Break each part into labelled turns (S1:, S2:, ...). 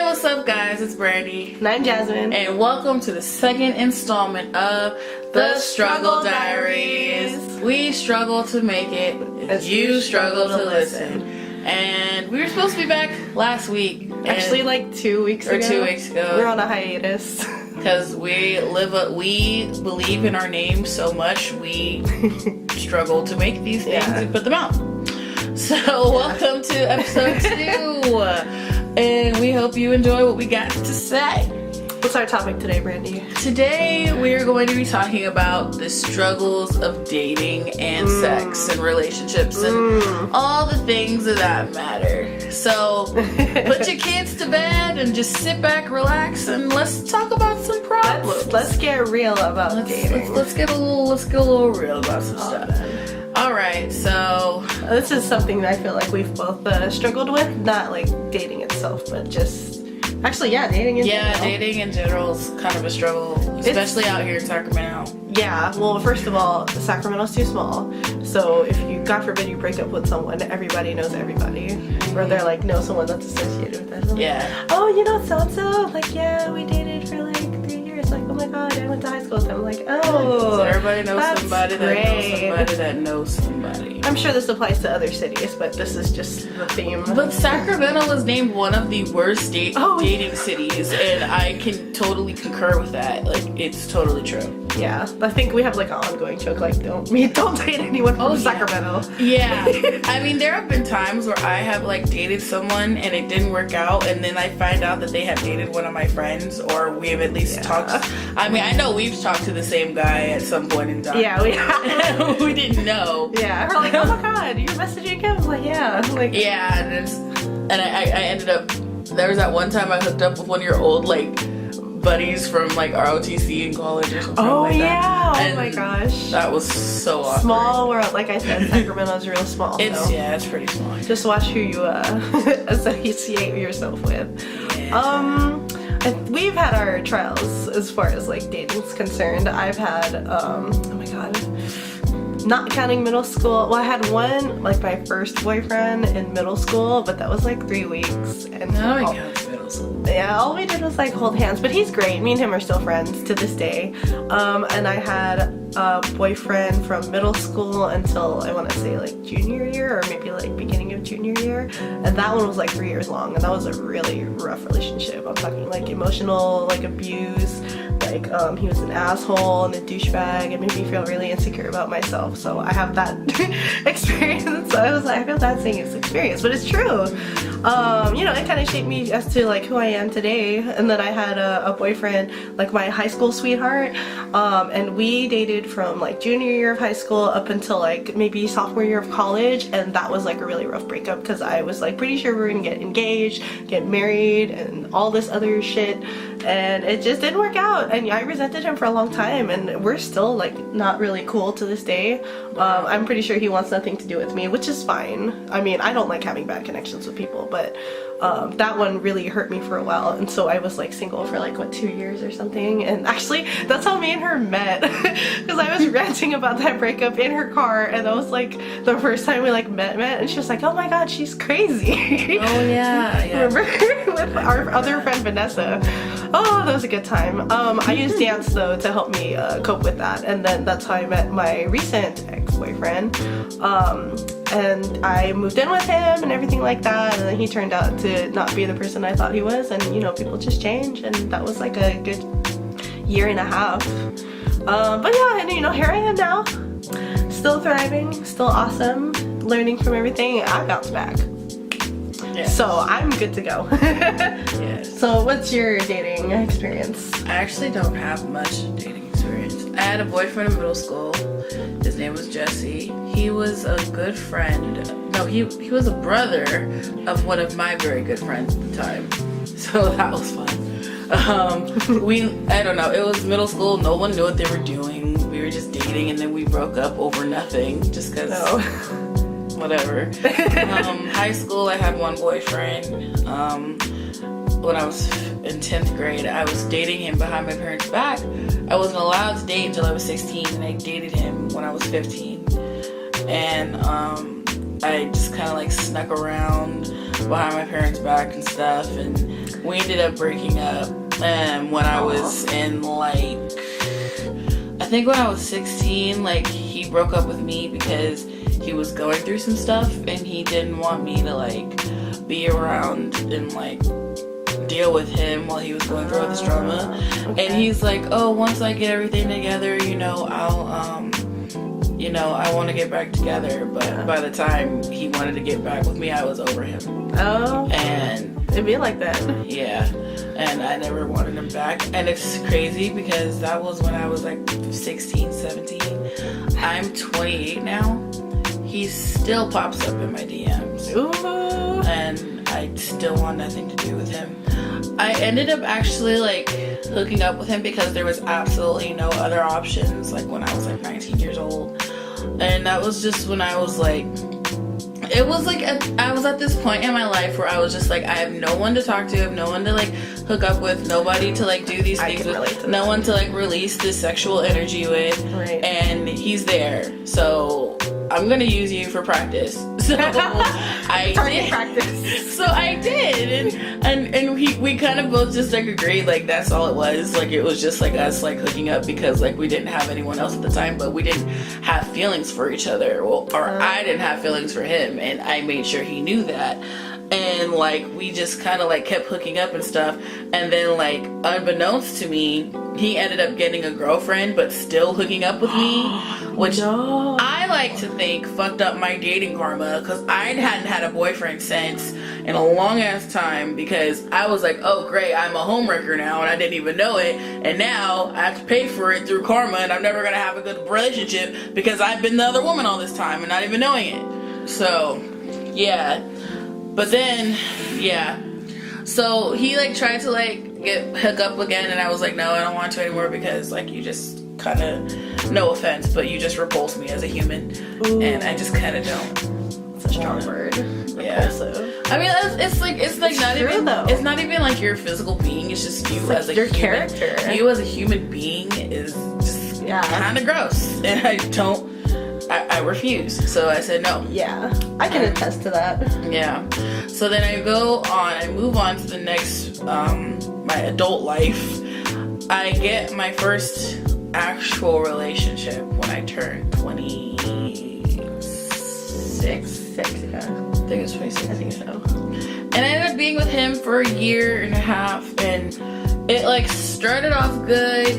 S1: what's up guys, it's Brandy.
S2: And I'm Jasmine.
S1: And welcome to the second installment of The Struggle Diaries. We struggle to make it, as you struggle to listen. And we were supposed to be back last week.
S2: Actually like 2 weeks ago.
S1: 2 weeks ago.
S2: We're on a hiatus.
S1: Because we believe in our name so much, we struggle to make these things and put them out. So welcome to episode 2. And we hope you enjoy what we got to say.
S2: What's our topic today, Brandy?
S1: Today we are going to be talking about the struggles of dating and sex and relationships and all the things of that matter. So put your kids to bed and just sit back, relax, and let's talk about some problems.
S2: Let's get real about dating.
S1: Let's get a little real about some stuff. Alright, so
S2: this is something that I feel like we've both struggled with. Not like dating itself, but just actually, dating in general.
S1: Dating in general is kind of a struggle, especially out here in Sacramento.
S2: Yeah, well, first of all, Sacramento's too small. So if you, God forbid, you break up with someone, everybody knows everybody. Or they're like, know someone that's associated with them.
S1: Yeah.
S2: Oh, you know so-and-so? Like, yeah, we dated for like 3 years. Like, oh my God, I went to high school with them. Like, oh,
S1: so everybody knows somebody
S2: great.
S1: that knows somebody that knows somebody.
S2: I'm sure this applies to other cities, but this is just the theme.
S1: But Sacramento was named one of the worst dating cities, and I can totally concur with that. Like, it's totally true.
S2: Yeah, I think we have like an ongoing joke, like don't date anyone from Sacramento.
S1: Yeah. I mean, there have been times where I have like dated someone and it didn't work out, and then I find out that they have dated one of my friends, or we have at least talked. I mean, I know we've talked to the same guy at some point in time.
S2: Yeah, we have.
S1: We didn't know.
S2: Yeah, we're like, oh my God, you're messaging him? I'm like, yeah. Like,
S1: yeah, and I ended up, there was that one time I hooked up with one of your old like buddies from like ROTC in college or something like that.
S2: Oh my gosh.
S1: That was so awkward.
S2: Small world, like I said, Sacramento's real small.
S1: It's pretty small.
S2: Just watch who you associate yourself with.
S1: Yeah.
S2: We've had our trials as far as like dating's concerned. I've had oh my God, not counting middle school. Well, I had one, like my first boyfriend in middle school, but that was like 3 weeks. And
S1: middle school.
S2: Yeah, all we did was like hold hands, but he's great. Me and him are still friends to this day. And I had a boyfriend from middle school until I want to say like junior year, or maybe like beginning of junior year. And that one was like 3 years long, and that was a really rough relationship. I'm talking like emotional, like abuse. Like he was an asshole and a douchebag, and made me feel really insecure about myself. So I have that experience. So I was like, I feel bad saying it's experience, but it's true. You know, it kind of shaped me as to like who I am today. And then I had a boyfriend, like my high school sweetheart, and we dated from like junior year of high school up until like maybe sophomore year of college. And that was like a really rough breakup, because I was like pretty sure we were gonna get engaged, get married, and all this other shit, and it just didn't work out. And I resented him for a long time, and we're still like not really cool to this day. I'm pretty sure he wants nothing to do with me, which is fine. I mean, I don't like having bad connections with people, but that one really hurt me for a while. And so I was like single for like what, 2 years or something. And actually that's how me and her met, because I was ranting about that breakup in her car, and that was like the first time we like met, and she was like, oh my God, she's crazy.
S1: Oh yeah.
S2: Remember? With our other friend Vanessa. Oh, that was a good time. I used dance though to help me cope with that, and then that's how I met my recent ex-boyfriend. And I moved in with him and everything like that, and then he turned out to not be the person I thought he was, and you know, people just change, and that was like a good 1.5 years. But yeah, and you know, here I am now, still thriving, still awesome, learning from everything. I bounced back.
S1: Yes.
S2: So I'm good to go.
S1: Yes.
S2: So what's your dating experience?
S1: I actually don't have much dating experience. I had a boyfriend in middle school. His name was Jesse. He was a good friend. No, he was a brother of one of my very good friends at the time. So that was fun. I don't know, it was middle school. No one knew what they were doing. We were just dating, and then we broke up over nothing, just because. No. Whatever. High school, I had one boyfriend. When I was in 10th grade, I was dating him behind my parents' back. I wasn't allowed to date until I was 16, and I dated him when I was 15. And I just kind of like snuck around behind my parents' back and stuff, and we ended up breaking up. And when I was in like, I think when I was 16, like he broke up with me because he was going through some stuff and he didn't want me to like be around and like deal with him while he was going through all this drama. Okay. And he's like, oh, once I get everything together, you know, I want to get back together. But by the time he wanted to get back with me, I was over him. Oh. And
S2: it'd be like that.
S1: Yeah. And I never wanted him back. And it's crazy because that was when I was like 16, 17. I'm 28 now. He still pops up in my DMs. Ooh. And I still want nothing to do with him. I ended up actually like hooking up with him because there was absolutely no other options, like when I was like 19 years old. And that was just when I was like, it was like I was at this point in my life where I was just like, I have no one to talk to, I have no one to like hook up with, nobody to like do these things with, no one to like release this sexual energy with. Right. And he's there, so I'm gonna use you for practice. So I did practice. So I did, and we kind of both just like agreed like that's all it was. Like it was just like us like hooking up because like we didn't have anyone else at the time, but we didn't have feelings for each other, or I didn't have feelings for him, and I made sure he knew that. And like we just kind of like kept hooking up and stuff, and then like unbeknownst to me, he ended up getting a girlfriend but still hooking up with me, which I like to think fucked up my dating karma, because I hadn't had a boyfriend since in a long ass time, because I was like, oh great, I'm a homewrecker now and I didn't even know it, and now I have to pay for it through karma, and I'm never gonna have a good relationship because I've been the other woman all this time and not even knowing it. So yeah. But then, yeah, so he like tried to like hook up again, and I was like, no, I don't want to anymore, because like you just kind of, no offense, but you just repulse me as a human. Ooh. And I just kind of don't.
S2: It's a strong word.
S1: Yeah. Repulsive. I mean, it's not true, even though. It's not even like your physical being. It's just you as a your human. Character. You as a human being is just kind of gross, and I refuse. So I said no.
S2: Yeah, I can attest to that.
S1: Yeah. So then I move on to the next, my adult life. I get my first actual relationship when I turned 26. Yeah. I think it was 26. I think so. And I ended up being with him for a year and a half, and it like started off good,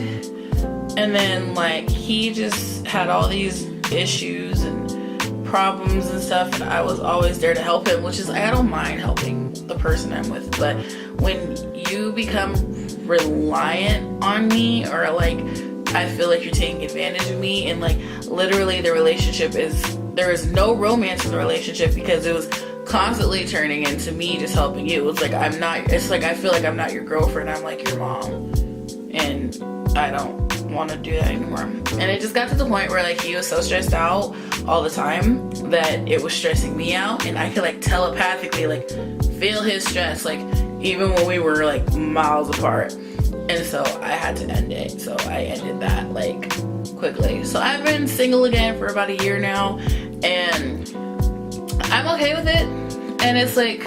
S1: and then like he just had all these issues and problems and stuff, and I was always there to help him, which is, I don't mind helping the person I'm with, but when you become reliant on me, or like I feel like you're taking advantage of me, and like literally the relationship there is no romance in the relationship, because it was constantly turning into me just helping you. It's like I feel like I'm not your girlfriend, I'm like your mom, and I don't want to do that anymore. And it just got to the point where like he was so stressed out all the time that it was stressing me out, and I could like telepathically like feel his stress, like even when we were like miles apart. And so I had to end it. So I ended that like quickly. So I've been single again for about a year now, and I'm okay with it. And it's like,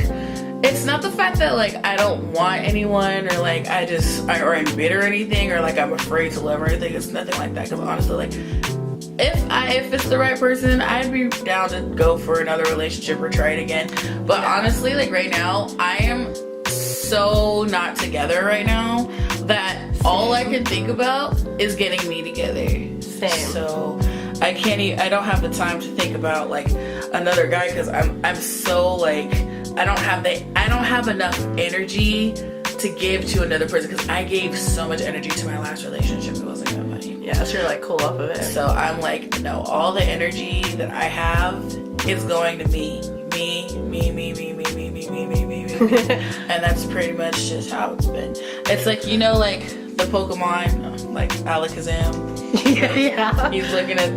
S1: it's not the fact that like I don't want anyone, or like or I'm bitter or anything, or like I'm afraid to love or anything. It's nothing like that, because honestly, like if it's the right person, I'd be down to go for another relationship or try it again. But honestly, like right now, I am so not together right now that all I can think about is getting me together. Same. So I don't have the time to think about like another guy, because I'm so like, I don't have enough energy to give to another person, because I gave so much energy to my last relationship. It wasn't that funny.
S2: Yeah, so you're like cool off of it.
S1: So I'm like, no, all the energy that I have is going to me. And that's pretty much just how it's been. It's like, you know, like the Pokemon, like Alakazam. Yeah. He's looking at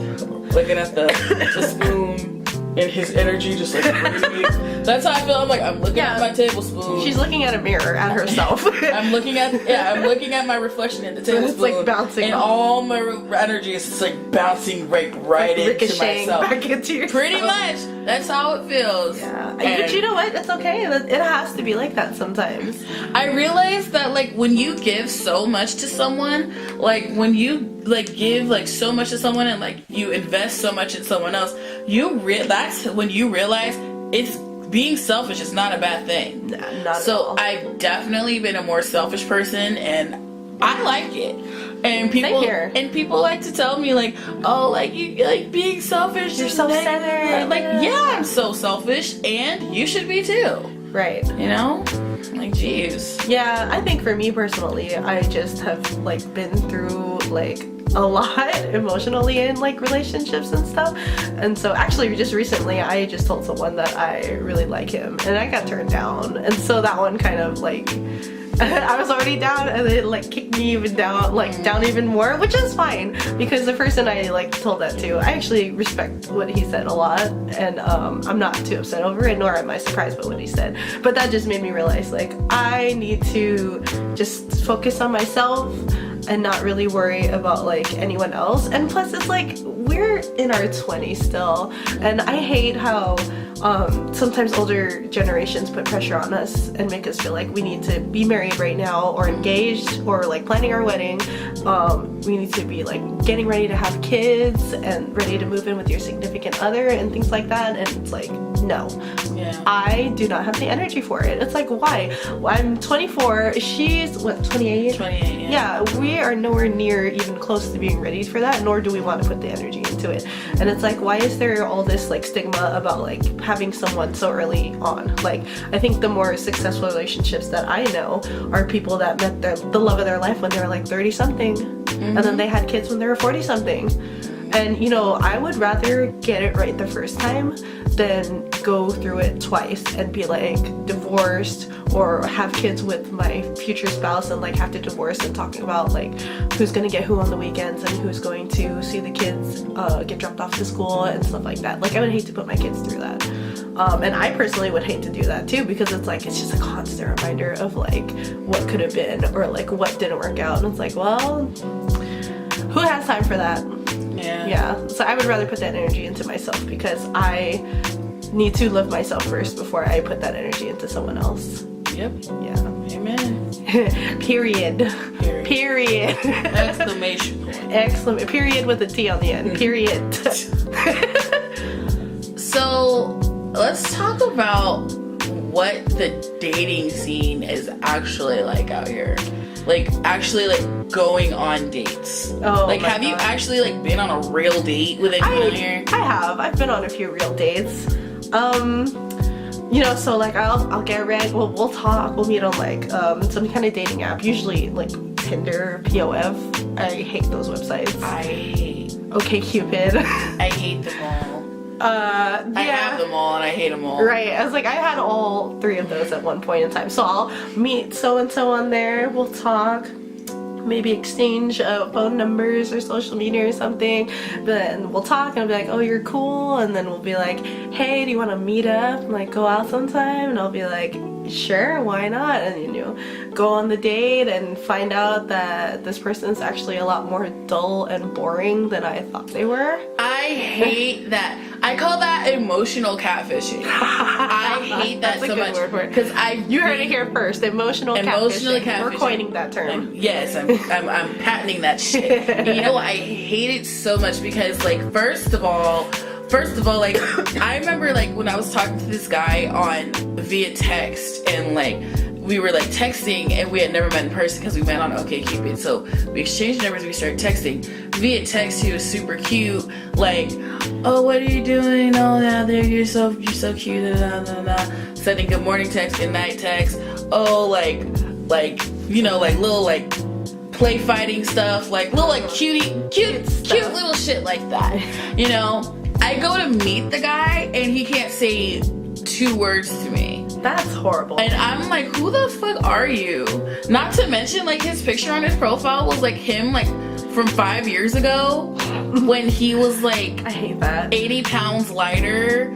S1: the spoon, and his energy just like radiates. That's how I feel. I'm like, I'm looking at my tablespoon.
S2: She's looking at a mirror at herself.
S1: I'm looking at my reflection in the tablespoon.
S2: It's like bouncing,
S1: and all my energy is just like bouncing right into myself.
S2: Back into yourself.
S1: Pretty much. That's how it feels.
S2: Yeah. But you know what? It's okay. It has to be like that sometimes.
S1: I realized that, like, when you give so much to someone, like, when you, like, give, like, so much to someone and, like, you invest so much in someone else, that's when you realize it's being selfish is not a bad thing.
S2: Nah, not at all.
S1: I've definitely been a more selfish person, and I like it. And people like to tell me, like, oh, like, you like being selfish.
S2: You're self-centered.
S1: Like, yeah, I'm so selfish, and you should be too.
S2: Right.
S1: You know? Like, jeez.
S2: Yeah, I think for me personally, I just have, like, been through, like, a lot emotionally in, like, relationships and stuff. And so actually just recently I just told someone that I really like him, and I got turned down. And so that one kind of, like, I was already down, and it, like, kicked me even down, like, down even more, which is fine, because the person I, like, told that to, I actually respect what he said a lot, and I'm not too upset over it, nor am I surprised by what he said. But that just made me realize, like, I need to just focus on myself and not really worry about, like, anyone else. And plus, it's like, we're in our 20s still, and I hate how sometimes older generations put pressure on us and make us feel like we need to be married right now, or engaged, or, like, planning our wedding. We need to be, like, getting ready to have kids and ready to move in with your significant other and things like that. And it's like, no.
S1: Yeah.
S2: I do not have the energy for it. It's like, why? Well, I'm 24. She's, what, 28?
S1: 28, yeah.
S2: Yeah, we are nowhere near even close to being ready for that, nor do we want to put the energy into it. And it's like, why is there all this, like, stigma about, like, having someone so early on? Like, I think the more successful relationships that I know are people that met the love of their life when they were, like, 30 something, and then they had kids when they were 40 something. And, you know, I would rather get it right the first time than go through it twice and be, like, divorced, or have kids with my future spouse and, like, have to divorce and talking about, like, who's gonna get who on the weekends and who's going to see the kids get dropped off to school and stuff like that. Like, I would hate to put my kids through that. And I personally would hate to do that too, because it's like, it's just a constant reminder of, like, what could have been, or, like, what didn't work out. And it's like, well, who has time for that? Yeah. So I would rather put that energy into myself, because I need to love myself first before I put that energy into someone else.
S1: Yep.
S2: Yeah.
S1: Amen.
S2: Period.
S1: Exclamation point.
S2: Period with a T on the end. Period.
S1: So let's talk about what the dating scene is actually like out here. Like, actually, like, going on dates.
S2: Oh,
S1: like,
S2: my
S1: have you
S2: God.
S1: actually, like, been on a real date with anyone here?
S2: I have. I've been on a few real dates. You know, so, like, I'll get ready. We'll talk. We'll meet on, like, some kind of dating app. Usually, like, Tinder, POF. I hate those websites.
S1: I hate.
S2: OkCupid.
S1: I hate them all.
S2: Yeah.
S1: I have them all and I hate them all.
S2: Right. I was like, I had all three of those at one point in time. So I'll meet so-and-so on there. We'll talk. Maybe exchange phone numbers or social media or something. Then we'll talk and I'll be like, oh, you're cool. And then we'll be like, hey, do you want to meet up and, like, go out sometime? And I'll be like, sure, why not? And, you know, go on the date and find out that this person is actually a lot more dull and boring than I thought they were.
S1: I hate that. I call that emotional catfishing. I hate that
S2: That's
S1: so
S2: a good
S1: much.
S2: word for it.
S1: Because
S2: you heard it here first. Emotional catfishing. We're coining that term.
S1: Yes, I'm patenting that shit. You know, I hate it so much because, like, first of all, like, I remember, like, when I was talking to this guy via text, and, like, we were, like, texting, and we had never met in person because we met on OkCupid. So we exchanged numbers, we started texting. Via text, he was super cute. Like, oh, what are you doing? Oh, yeah, there, you're so cute. Da, da, da, da. Sending good morning text, good night text. Oh, like, you know, like, little, like, play fighting stuff, like, little, like, cute little shit like that. You know, I go to meet the guy, and he can't say 2 words to me.
S2: That's horrible.
S1: And I'm like, who the fuck are you? Not to mention, like, his picture on his profile was, like, him, like, from 5 years ago when he was, like,
S2: I hate that.
S1: 80 pounds lighter.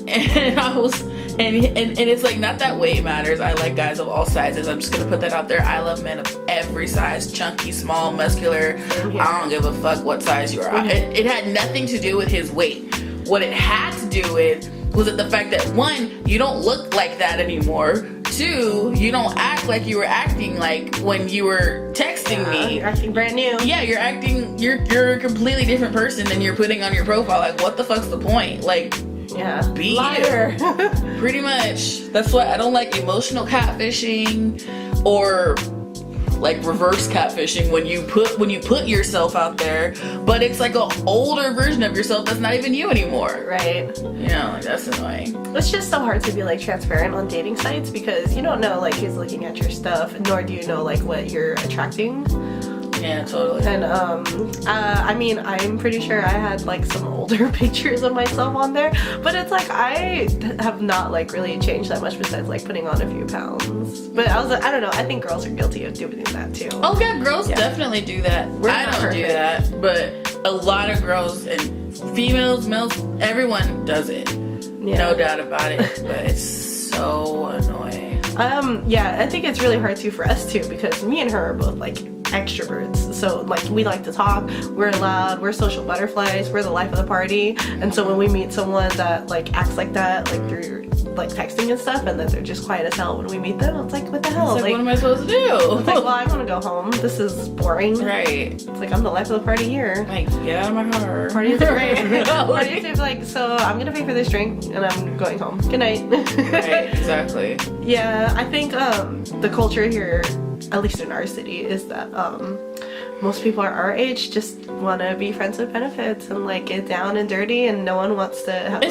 S1: And I was, and it's like, not that weight matters. I like guys of all sizes. I'm just gonna put that out there. I love men of every size, chunky, small, muscular. I don't give a fuck what size you are. It had nothing to do with his weight. What it had to do with Was it the fact that, one, you don't look like that anymore? Two, you don't act like you were acting like when you were texting me.
S2: You're acting brand new.
S1: Yeah, you're a completely different person than you're putting on your profile. Like, what the fuck's the point? Like,
S2: yeah,
S1: be
S2: liar.
S1: you. Pretty much. That's why I don't like emotional catfishing or like reverse catfishing when you put yourself out there, but it's like an older version of yourself that's not even you anymore.
S2: Right.
S1: Yeah, like, that's annoying.
S2: It's just so hard to be like transparent on dating sites because you don't know like who's looking at your stuff, nor do you know like what you're attracting.
S1: Yeah, totally.
S2: And I mean, I'm pretty sure I had like some older pictures of myself on there, but it's like I have not like really changed that much besides like putting on a few pounds. But I don't know, I think girls are guilty of doing that too.
S1: Oh yeah, girls definitely do that. I don't do that, but a lot of girls and females, males, everyone does it. Yeah. No doubt about it. But it's so annoying.
S2: Yeah, I think it's really hard too for us too because me and her are both like extroverts, so like we like to talk, we're loud, we're social butterflies, we're the life of the party. And so when we meet someone that like acts like that, like through like texting and stuff, and then they're just quiet as hell when we meet them, it's like, what the hell?
S1: It's like, what am I supposed to do?
S2: It's like, well, I want to go home, this is boring.
S1: Right.
S2: It's like, I'm the life of the party here.
S1: Like, get out of my car.
S2: Parties are great. Parties are like, so I'm gonna pay for this drink and I'm going home. Good night.
S1: Right, exactly.
S2: Yeah, I think the culture here, at least in our city, is that most people our age just want to be friends with benefits and like get down and dirty, and no one wants to have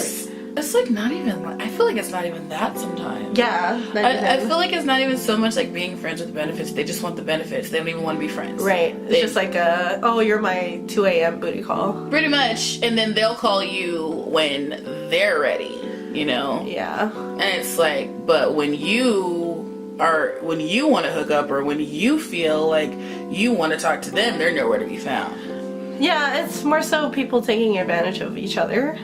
S1: it's like not even, I feel like it's not even that sometimes.
S2: Yeah.
S1: I feel like it's not even so much like being friends with the benefits. They just want the benefits. They don't even want to be friends.
S2: Right. It's just like oh, you're my 2 a.m. booty call.
S1: Pretty much. And then they'll call you when they're ready, you know?
S2: Yeah.
S1: And it's like, but when you want to hook up or when you feel like you want to talk to them, they're nowhere to be found.
S2: Yeah, it's more so people taking advantage of each other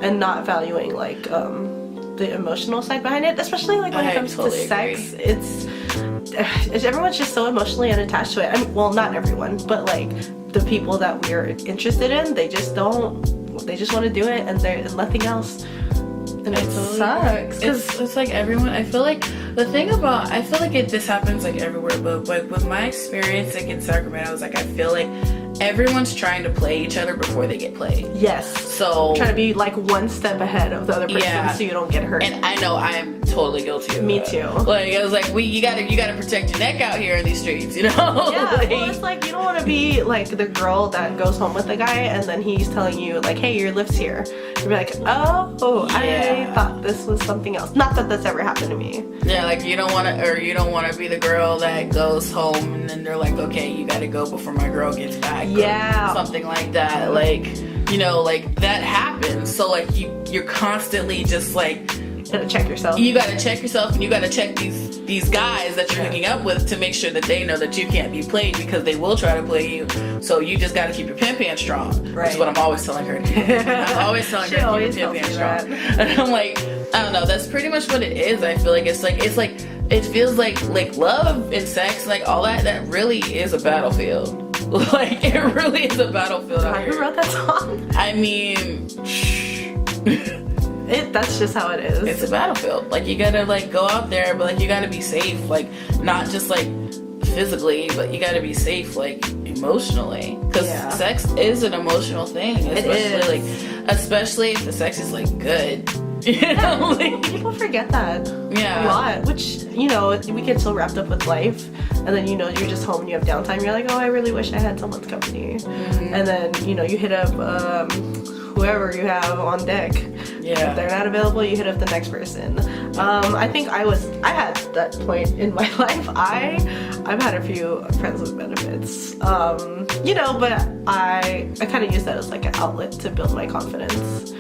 S2: and not valuing like the emotional side behind it, especially like when it comes to sex. It's everyone's just so emotionally unattached to it. I mean, well, not everyone, but like the people that we're interested in, they just want to do it, and nothing else. And it sucks.
S1: It's like everyone, I feel like this happens like everywhere, but like with my experience like in Sacramento, I was like, I feel like everyone's trying to play each other before they get played.
S2: Yes.
S1: So
S2: trying to be like one step ahead of the other person so you don't get hurt.
S1: And I know I am totally guilty of
S2: Me
S1: that.
S2: too.
S1: Like, I was like, you gotta protect your neck out here in these streets, you know?
S2: Yeah, well, it's like, you don't want to be like the girl that goes home with the guy and then he's telling you like, hey, your lift's here. You'd be like, oh, I thought this was something else. Not that that's ever happened to me.
S1: Yeah, like you don't want to be the girl that goes home and then they're like, okay, you gotta go before my girl gets back.
S2: Yeah.
S1: Or something like that. Like, you know, like that happens. So like you're constantly just like,
S2: you gotta check yourself.
S1: You gotta check yourself, and you gotta check these guys that you're hooking up with to make sure that they know that you can't be played, because they will try to play you. So you just gotta keep your pimp hand strong. Right. Which is what I'm always telling her to do. I'm always telling her to keep your pimp hand strong. And I'm like, I don't know. That's pretty much what it is. I feel like it's like it feels like love and sex, like all that. That really is a battlefield. Like it really is a battlefield out here.
S2: Who wrote that song?
S1: I mean.
S2: That's just how it is.
S1: It's a battlefield. Like you gotta like go out there, but like you gotta be safe. Like not just like physically, but you gotta be safe like emotionally. Because sex is an emotional thing. Especially if the sex is like good. You know, like,
S2: people forget that a lot. Which, you know, we get so wrapped up with life, and then you know you're just home and you have downtime. You're like, oh, I really wish I had someone's company. Mm-hmm. And then you know you hit up whoever you have on deck. Yeah. If they're not available, you hit up the next person. I think I had that point in my life. I've had a few friends with benefits. You know, but I kind of use that as like an outlet to build my confidence.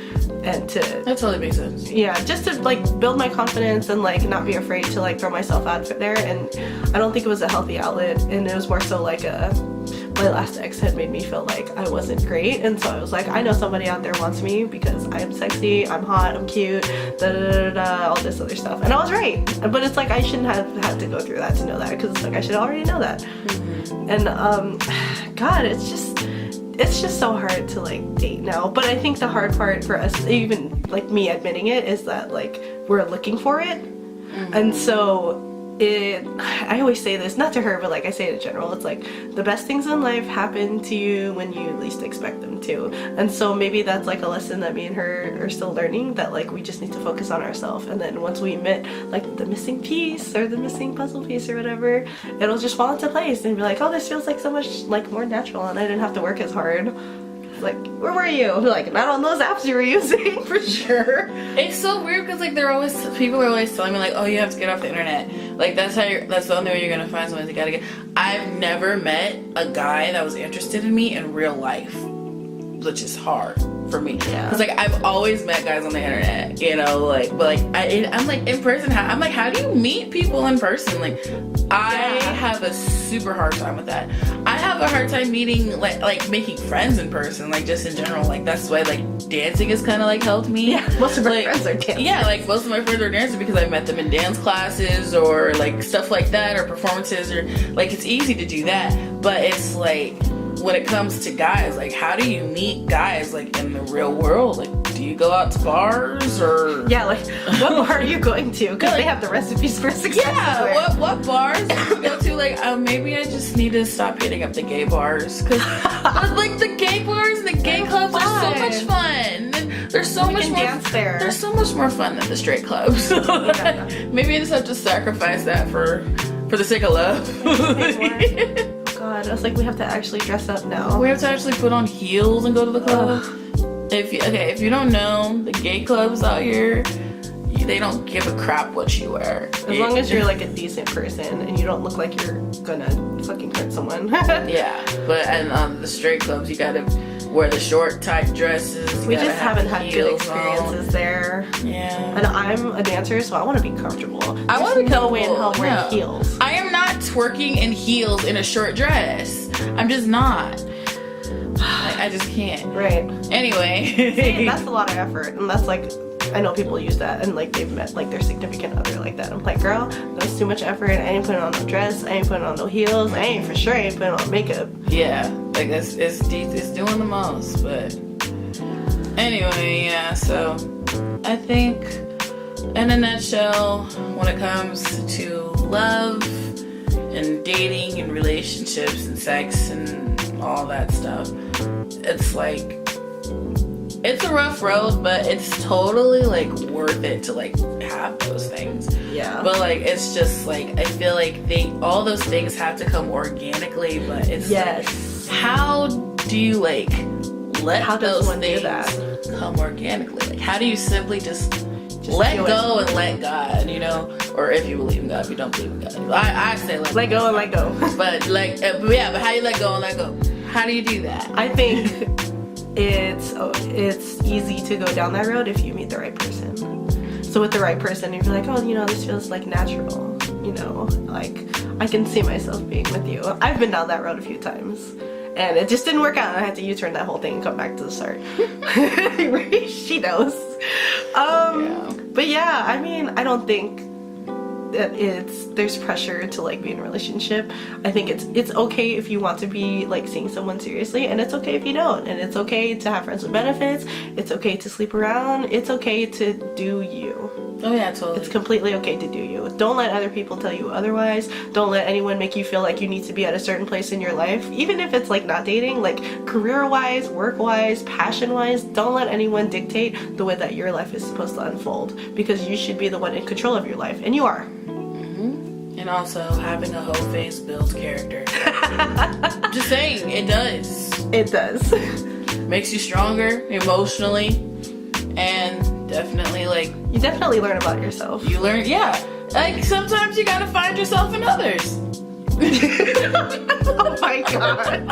S2: And that
S1: totally makes sense.
S2: Yeah, just to like build my confidence and like not be afraid to like throw myself out there. And I don't think it was a healthy outlet, and it was more so like my last ex had made me feel like I wasn't great, and so I was like, I know somebody out there wants me because I'm sexy, I'm hot, I'm cute, all this other stuff. And I was right, but it's like I shouldn't have had to go through that to know that, because it's like I should already know that. Mm-hmm. And God, it's just so hard to like date now. But I think the hard part for us, even like me admitting it, is that like we're looking for it. And so I always say this, not to her, but like I say it in general, it's like the best things in life happen to you when you least expect them to. And so maybe that's like a lesson that me and her are still learning, that like we just need to focus on ourselves, and then once we admit like the missing piece or the missing puzzle piece or whatever, it'll just fall into place and be like, oh, this feels like so much like more natural and I didn't have to work as hard. Like, where were you? Like, not on those apps you were using, for sure.
S1: It's so weird because like people are always telling me like, oh, you have to get off the internet. Like that's the only way you're gonna find someone. You gotta get. I've never met a guy that was interested in me in real life, which is hard for me.
S2: Yeah.
S1: Cause like I've always met guys on the internet, you know, like, but like I'm like in person. I'm like, how do you meet people in person? Like, I have a super hard time with that. I have a hard time meeting like making friends in person, like just in general. Like that's why like dancing has kind of like helped me.
S2: Yeah, most of my
S1: like,
S2: friends are dancing.
S1: Yeah, like most of my friends are dancers because I met them in dance classes or like stuff like that, or performances, or like it's easy to do that. But it's like when it comes to guys, like how do you meet guys like in the real world? Like, do you go out to bars or?
S2: Yeah, like what bar are you going to? Because they have the recipes for success.
S1: Yeah, what bars do you go to? Like, maybe I just need to stop hitting up the gay bars, because like the gay bars and the gay clubs are so much fun. There's so much more.
S2: Dance there.
S1: There's so much more fun than the straight clubs. Maybe I just have to sacrifice that for the sake of love.
S2: God, I was like, we have to actually dress up now.
S1: We have to actually put on heels and go to the club. If you don't know, the gay clubs out here, they don't give a crap what you wear.
S2: As long as you're like a decent person and you don't look like you're gonna fucking hurt someone.
S1: Yeah, but the straight clubs, you gotta wear the short tight dresses.
S2: We just haven't had good experiences there.
S1: Yeah.
S2: And I'm a dancer, so I want to be comfortable.
S1: I want to be
S2: no way in
S1: comfortable.
S2: hell wearing heels.
S1: I am not twerking in heels in a short dress. I'm just not. I just can't.
S2: Right.
S1: Anyway.
S2: See, that's a lot of effort, and that's like, I know people use that and like they've met like their significant other like that. I'm like, girl, that's too much effort. I ain't putting on no dress. I ain't putting on no heels. I ain't for sure ain't putting on makeup.
S1: Yeah, like it's doing the most. But anyway, yeah. So I think in a nutshell, when it comes to love and dating and relationships and sex and all that stuff, it's like, it's a rough road, but it's totally like worth it to like have those things.
S2: Yeah.
S1: But like it's just like, I feel like all those things have to come organically, but it's like, how do you like let those things come organically? Like how do you simply just let go and let God, you know? Or if you believe in God, if you don't believe in God. I say let
S2: go and let go.
S1: But like, yeah, but how do you let go and let go? How do you do that?
S2: I think it's easy to go down that road if you meet the right person. So with the right person, you're like, oh, you know, this feels like natural, you know, like I can see myself being with you. I've been down that road a few times and it just didn't work out. I had to U-turn that whole thing and come back to the start. She knows. But yeah, I mean, I don't think that there's pressure to like be in a relationship. I think it's okay if you want to be like seeing someone seriously, and it's okay if you don't, and it's okay to have friends with benefits. It's okay to sleep around. It's okay to do you.
S1: Oh yeah, totally.
S2: It's completely okay to do you. Don't let other people tell you otherwise. Don't let anyone make you feel like you need to be at a certain place in your life, even if it's like not dating, like career-wise, work-wise, passion-wise. Don't let anyone dictate the way that your life is supposed to unfold, because you should be the one in control of your life, and you are.
S1: And also, having a hoe face builds character. Just saying, it does.
S2: It does.
S1: Makes you stronger emotionally, and definitely like...
S2: You definitely learn about yourself.
S1: You learn, yeah. Like, sometimes you gotta find yourself in others.
S2: Oh my god.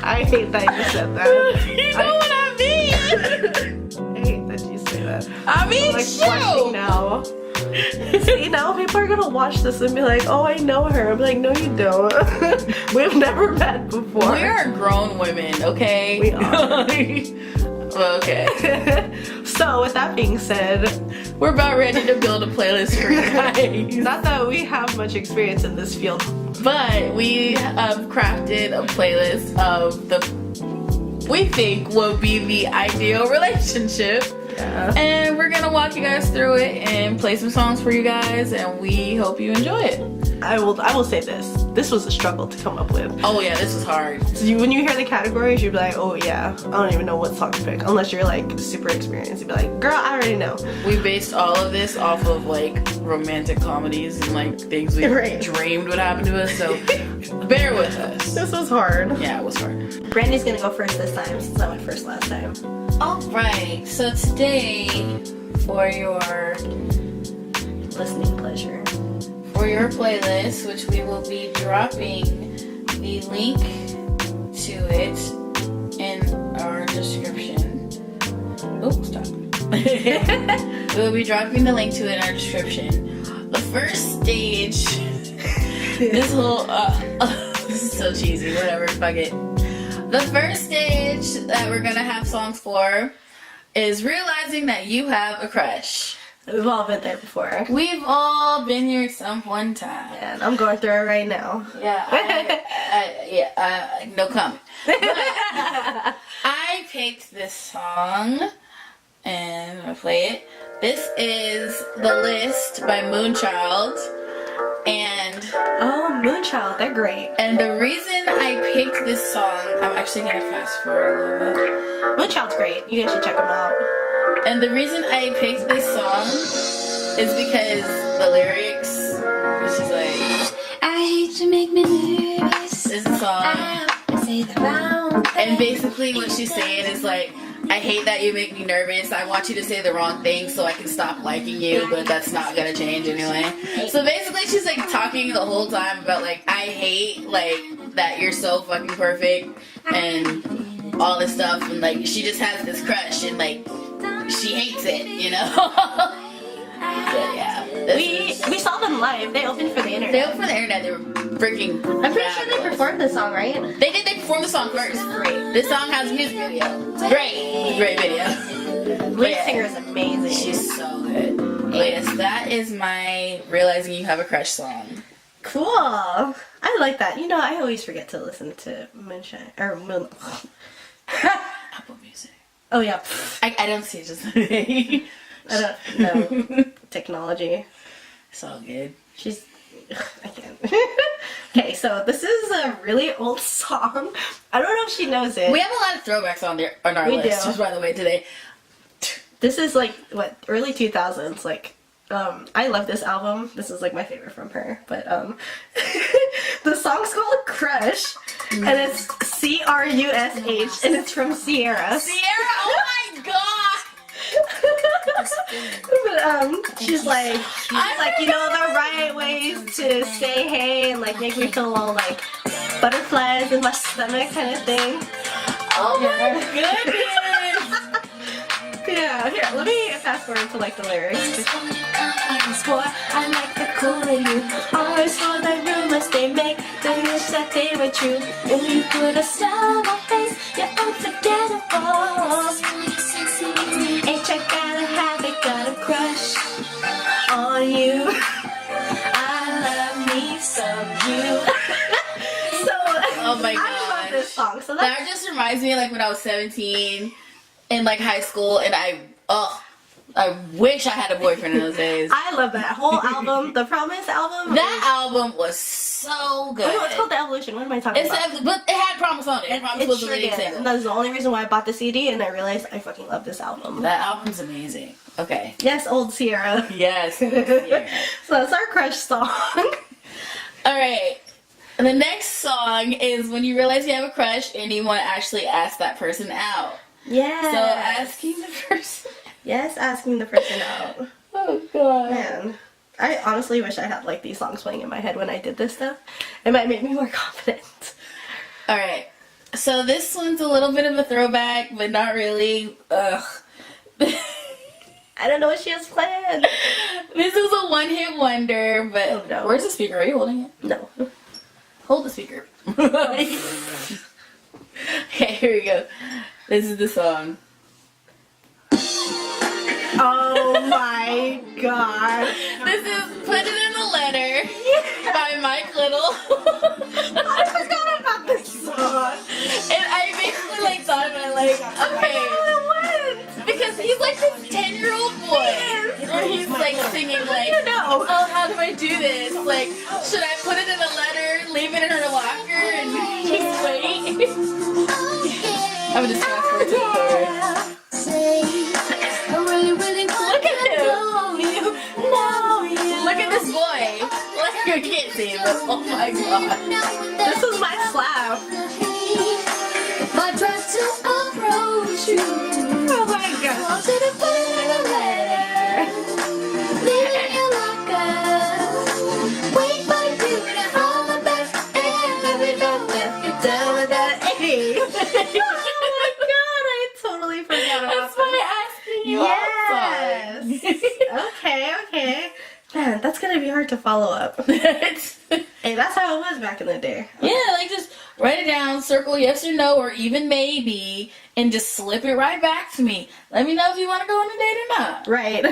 S2: I hate that you said that.
S1: You know what I mean?
S2: I hate that you say that.
S1: I mean,
S2: I'm like blushing now. See, now people are gonna watch this and be like, oh, I know her. I'm like, no, you don't. We've never met before.
S1: We are grown women, okay?
S2: We are.
S1: Well, okay.
S2: So, with that being said,
S1: we're about ready to build a playlist for you guys.
S2: Not that we have much experience in this field,
S1: but we have crafted a playlist of the we think will be the ideal relationship.
S2: Yeah.
S1: And we're gonna walk you guys through it and play some songs for you guys, and we hope you enjoy it.
S2: I will say this was a struggle to come up with.
S1: Oh yeah, this was hard.
S2: So when you hear the categories, you'd be like, oh yeah, I don't even know what song to pick. Unless you're like super experienced, you'd be like, girl, I already know.
S1: We based all of this off of like romantic comedies and like things we dreamed would happen to us, so bear with us.
S2: This was hard.
S1: Yeah, it was hard.
S2: Brandy's gonna go first this time since I went first last time.
S1: Alright, so today for your
S2: Listening pleasure.
S1: for your playlist, which we will be dropping the link to it in our description. Oh, stop. We'll be dropping the link to it in our description. The first stage, this whole, this is so cheesy, whatever, fuck it. The first stage that we're gonna have songs for is realizing that you have a crush.
S2: We've all been there before.
S1: We've all been here at some one time.
S2: And I'm going through it right now.
S1: Yeah, no comment. But I picked this song, and I'm gonna play it. This is The List by Moonchild, and
S2: Moonchild, they're great.
S1: And the reason I picked this song, I'm actually gonna fast forward a little bit.
S2: Moonchild's great. You guys should check them out.
S1: And the reason I picked this song is because the lyrics, which is like,
S3: I hate to make me nervous.
S1: This is a song.
S3: I say the wrong thing.
S1: And basically what she's saying is like, I hate that you make me nervous. I want you to say the wrong thing so I can stop liking you, but that's not gonna change anyway. So basically she's like talking the whole time about like, I hate like that you're so fucking perfect and all this stuff, and like she just has this crush and like she hates it, you know? But yeah.
S2: We saw them live. They opened for the internet.
S1: They opened for the internet. They were freaking
S2: I'm pretty sure they performed this song, right?
S1: They did. They performed the song first.
S2: Great.
S1: This song has a music video. Great video.
S2: Lead singer is amazing.
S1: She's so good. But yes, that is my Realizing You Have a Crush song.
S2: Cool. I like that. You know, I always forget to listen to Moonshine or Moon.
S1: Apple Music.
S2: Oh yeah.
S1: I don't see it just.
S2: I don't know. Technology.
S1: It's all good.
S2: She's. I can't. Okay, so this is a really old song. I don't know if she knows it.
S1: We have a lot of throwbacks on our
S2: We
S1: list,
S2: do.
S1: just by the way, today.
S2: This is like what, early 2000s. Like, I love this album. This is like my favorite from her. But the song's called Crush, and it's Crush, and it's from Sierra.
S1: Sierra, oh my god!
S2: But she's like, you know, the right ways to say hey and like make me feel all like butterflies in my stomach kind of thing.
S1: Oh my goodness!
S2: Yeah, here, let me fast forward to like the lyrics.
S3: Boy, I like the cool in you. Always all the rumors they make, the wish that they were true. When you put a smile on my face, you're unforgettable. Ain't you gotta have it, got a crush on you. I love me some you.
S2: So,
S1: Oh my
S2: I love this
S1: gosh.
S2: song. So that's
S1: That just reminds me of like when I was 17 in like high school, and I wish I had a boyfriend in those days.
S2: I love that whole album. The Promise album.
S1: That album was so good.
S2: Oh, no, it's called The Evolution. What am I talking about?
S1: But it had Promise on it. Promise was the
S2: sure
S1: lead
S2: did.
S1: single.
S2: And that's the only reason why I bought the CD, and I realized I fucking love this album.
S1: That album's amazing. Okay.
S2: Yes, old Sierra.
S1: Yes. Yeah.
S2: So that's our crush song.
S1: All right. The next song is when you realize you have a crush and you want to actually ask that person out.
S2: Yeah.
S1: So asking the person.
S2: Yes, asking the person out.
S1: Oh god.
S2: Man, I honestly wish I had like these songs playing in my head when I did this stuff. It might make me more confident.
S1: All right. So this one's a little bit of a throwback, but not really. Ugh.
S2: I don't know what she has planned.
S1: This is a one-hit wonder, but
S2: Oh, no.
S1: Where's the speaker? Are you holding it?
S2: No.
S1: Hold the speaker. Okay, here we go. This is the song.
S2: Oh my god.
S1: This is Put It in a Letter by Mike Little.
S2: I forgot about this song.
S1: And I basically like thought about singing like,
S2: know.
S1: oh, how do I do this? Like, should I put it in a letter, leave it in her locker, and just wait? I'm just fast forward to the chorus. Look at him. Look at this boy. Like, you can't see him, but oh my god.
S2: This is my slap.
S3: If I try to approach you,
S2: Oh my god.
S3: want you to put it in a letter, leave it in your locker, wait for you to hold it back, and let me know if you're done with that.
S2: Hey. Oh my god, I totally forgot about
S1: That's why asking you
S2: Yes. Okay. Man, that's gonna be hard to follow up. Hey, that's how it was back in the day.
S1: Yeah, like just write it down, circle yes or no, or even maybe, and just slip it right back to me. Let me know if you want to go on a date or not.
S2: Right.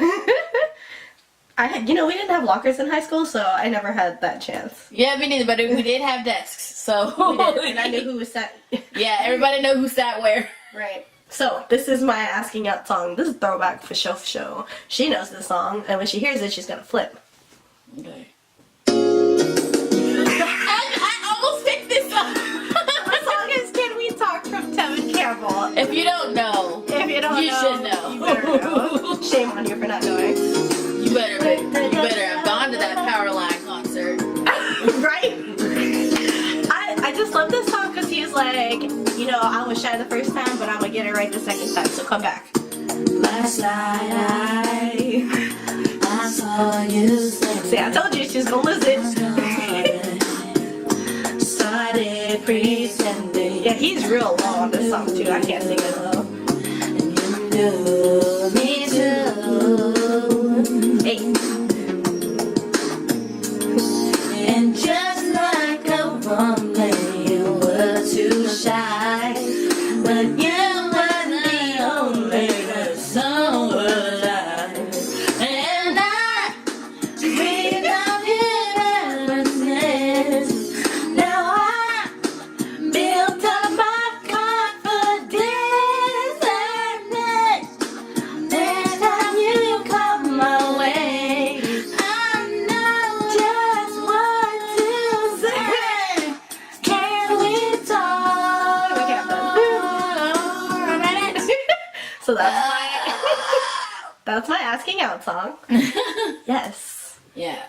S2: We didn't have lockers in high school, so I never had that chance.
S1: Yeah, me neither, but we did have desks, so.
S2: We did, and I knew who was sat.
S1: Yeah, everybody know who sat where.
S2: Right. So, this is my asking out song. This is throwback for show. She knows this song, and when she hears it, she's gonna flip.
S1: Okay. I almost picked this song.
S2: The song is Can We Talk from Tevin Campbell.
S1: If you don't know,
S2: you
S1: should know.
S2: You better know. Shame on you for not knowing.
S1: You better have gone to that Powerline concert.
S2: Right? I just love this song because he's like, I was shy the first time, but I'm gonna get it right the second time, so come back.
S3: Last night I saw you
S2: See, I told you she's gonna lose it.
S3: started pretending.
S2: Yeah, he's real low on this song too. I can't sing it low.
S3: And you knew me too.
S2: Hey.
S3: And just like a woman, you were too shy. But you were the only person alive. And I breathed out in earnestness. Now I built up my confidence. And next time you come my way, I know just what to say. Can we talk?
S2: We can't So that's my asking out song. Yes.
S1: Yeah.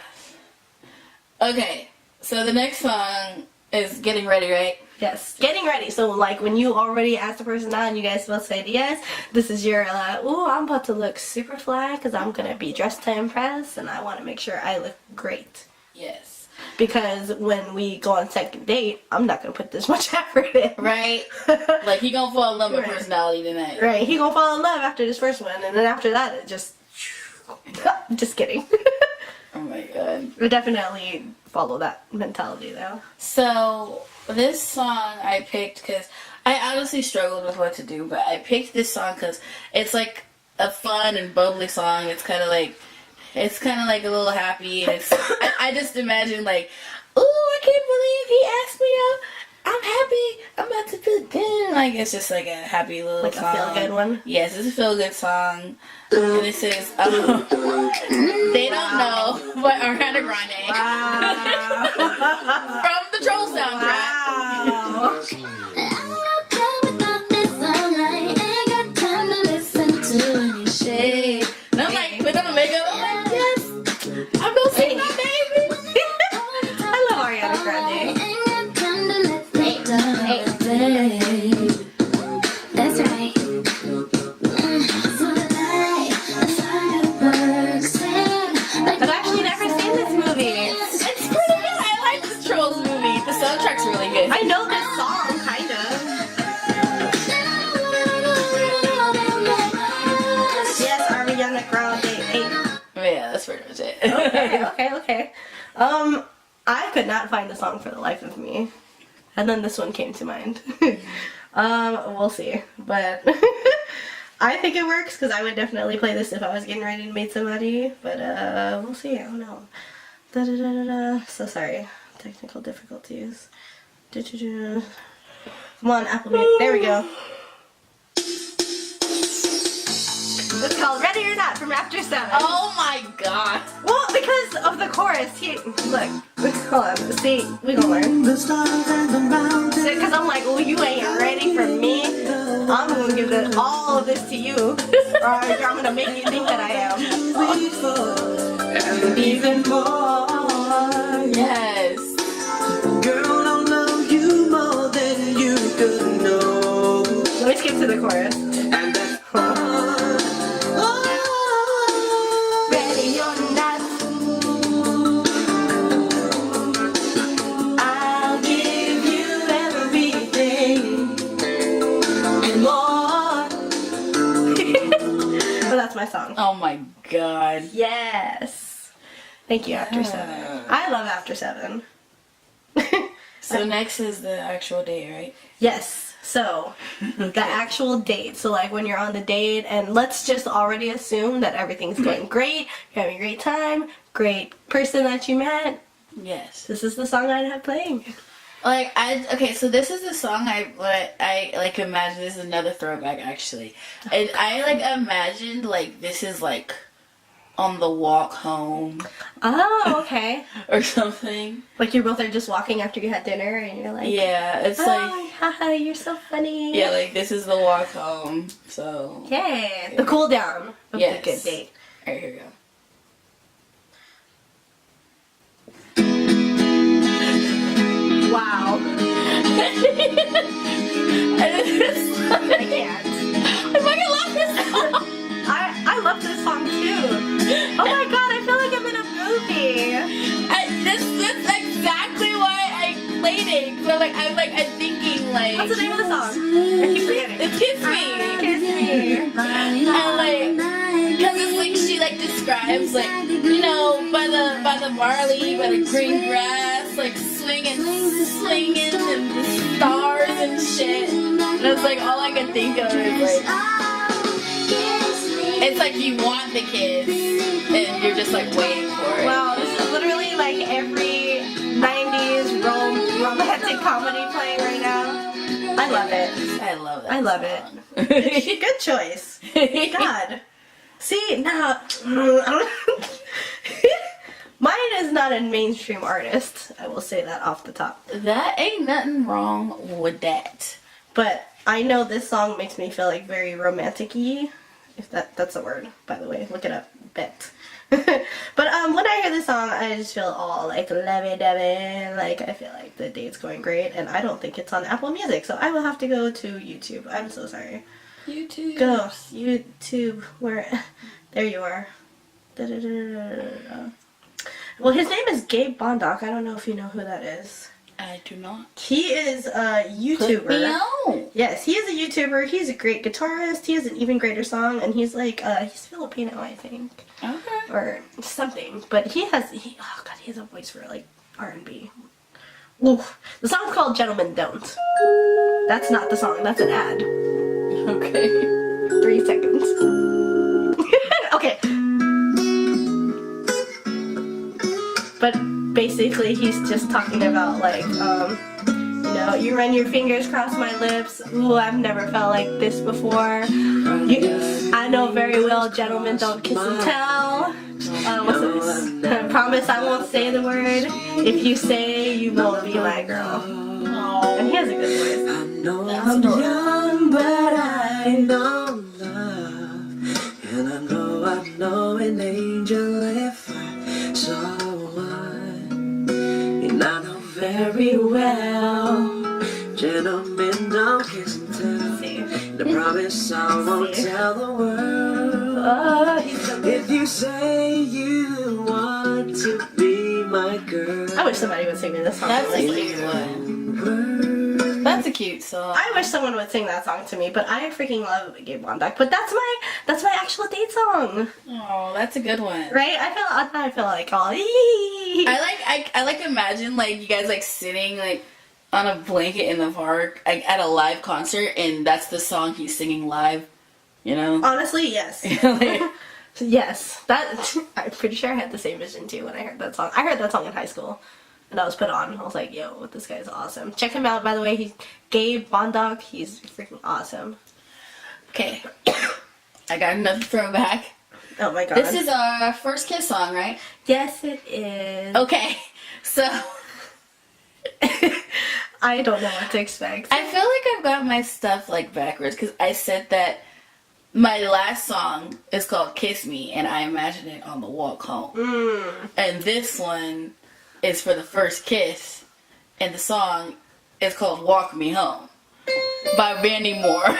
S1: Okay, so the next song is Getting Ready, right?
S2: Yes. Getting ready. So like when you already asked the person out and you guys both said yes, this is your ooh, I'm about to look super fly because I'm gonna be dressed to impress and I want to make sure I look great.
S1: Yes.
S2: Because when we go on second date, I'm not gonna put this much effort in.
S1: Right? Like, he gonna fall in love with
S2: Right.
S1: personality tonight.
S2: Right. He gonna fall in love after this first one, and then after that, it just kidding.
S1: Oh my god.
S2: We definitely follow that mentality though.
S1: So, this song I picked because I honestly struggled with what to do, but I picked this song because it's like a fun and bubbly song. It's kind of like a little happy, and it's, I just imagine like, ooh, I can't believe he asked me out. I'm happy. I'm about to feel good. Like, it's just like a happy little
S2: Like
S1: song.
S2: a feel good one.
S1: Yes, it's a feel good song. And this is they don't know, but Ariana Grande
S2: Wow.
S1: from the Troll soundtrack.
S2: Wow.
S1: And I'm like, put on the makeup. I'm like, yes, I'm gonna see my baby.
S2: I love Ariana Grande.
S3: That's right.
S2: I've actually never seen this movie.
S1: It's pretty good. I like the Trolls movie. The soundtrack's really good.
S2: I know this song, kind of. Yes, Ariana Grande. Hey.
S1: Yeah, that's pretty much it.
S2: Okay. I could not find the song for the life of me. And then this one came to mind. We'll see. But I think it works because I would definitely play this if I was getting ready to meet somebody. But we'll see. I don't know. So sorry. Technical difficulties. Come on, Apple Music. There we go. It's called Ready or Not from After 7.
S1: Oh my god.
S2: Well, because of the chorus. Look, hold on. See, we gonna learn. Because I'm like, well, you ain't ready for me. I'm gonna give all of this to you, or I'm gonna make you think that I am.
S3: And even more.
S1: Yes.
S3: Girl, I'll love you more than you could know.
S2: Let me skip to the chorus.
S3: And that's
S2: Ready or not, I'll give you everything and more. But that's my song.
S1: Oh my god.
S2: Yes. Thank you, After 7. I love After 7.
S1: So next is the actual date, right?
S2: Yes. So, the actual date. So, like, when you're on the date, and let's just already assume that everything's going great, you're having a great time, great person that you met.
S1: Yes.
S2: This is the song I'd have playing.
S1: Like, so this is the song I like imagine, this is another throwback, actually. And I, like, imagined, like, this is, like, on the walk home.
S2: Oh, okay.
S1: Or something.
S2: Like, you both are just walking after you had dinner, and you're like,
S1: Yeah, it's
S2: oh,
S1: like,
S2: haha, you're so funny.
S1: yeah, like, this is the walk home, so.
S2: Yay, the cool down of
S1: Yes.
S2: the good date.
S1: Alright, here we go.
S2: Wow.
S1: I
S2: can't.
S1: I fucking love this song!
S2: I love this song too. Oh my god, I feel like I'm in a movie.
S1: That's exactly why I played it. So I'm thinking like.
S2: What's the name of the song? I keep forgetting.
S1: It's Kiss Me.
S2: Kiss Me.
S1: And like, cause it's like she like describes like, you know, by the barley, by the green grass, like swinging and the stars and shit. And it's like all I can think of is like. It's like you want the kiss, and you're just like waiting for it.
S2: Wow, this is literally like every 90s romantic comedy playing right now. I love it.
S1: I love that.
S2: I love it. Good choice. God. See, now, mine is not a mainstream artist. I will say that off the top.
S1: That ain't nothing wrong with that.
S2: But I know this song makes me feel like very romantic-y. If that's a word, by the way, look it up. Bet. But when I hear this song, I just feel all like lovey-dovey. Like I feel like the date's going great, and I don't think it's on Apple Music, so I will have to go to YouTube. I'm so sorry.
S1: YouTube.
S2: Go YouTube. Where? There you are. Da-da-da-da-da-da. Well, his name is Gabe Bondoc. I don't know if you know who that is.
S1: I do not.
S2: He is a YouTuber.
S1: Put me on.
S2: Yes, he is a YouTuber. He's a great guitarist. He has an even greater song, and he's like, he's Filipino, I think.
S1: Okay.
S2: Or something. But he has a voice for, like, R&B. Oof. The song's called Gentlemen Don't. That's not the song. That's an ad.
S1: Okay.
S2: 3 seconds. Okay. But basically, he's just talking about, like, you know, you run your fingers across my lips. Ooh, I've never felt like this before. I know very well gentlemen don't kiss and tell. What's this? I promise I won't say the word. If you say, you won't be my girl. And he has a good voice.
S3: I know I'm young, but I know love. And I know an angel if I saw one. And I know very well, gentlemen don't kiss and tell. The promise I won't tell the world.
S2: Oh, he's so good.
S3: If you say you want to be my girl.
S2: I wish somebody would sing me this song.
S1: That's a cute one. That's a cute song.
S2: I wish someone would sing that song to me, but I freaking love Gabe Bondoc. But that's my actual date song,
S1: Oh, that's a good one.
S2: right? I feel like all.
S1: I like imagine like you guys like sitting like on a blanket in the park like at a live concert, and that's the song he's singing live. You know.
S2: Honestly, yes.
S1: Like,
S2: Yes, that I'm pretty sure I had the same vision too when I heard that song. I heard that song in high school, and I was put on. I was like, "Yo, this guy's awesome." Check him out, by the way. He's Gabe Bondoc. He's freaking awesome.
S1: okay. I got another throwback.
S2: Oh my god.
S1: This is our first kiss song, right?
S2: Yes, it is.
S1: Okay, so
S2: I don't know what to expect.
S1: I feel like I've got my stuff like backwards because I said that my last song is called Kiss Me and I imagine it on the walk home. And this one is for the first kiss and the song is called Walk Me Home by Mandy Moore.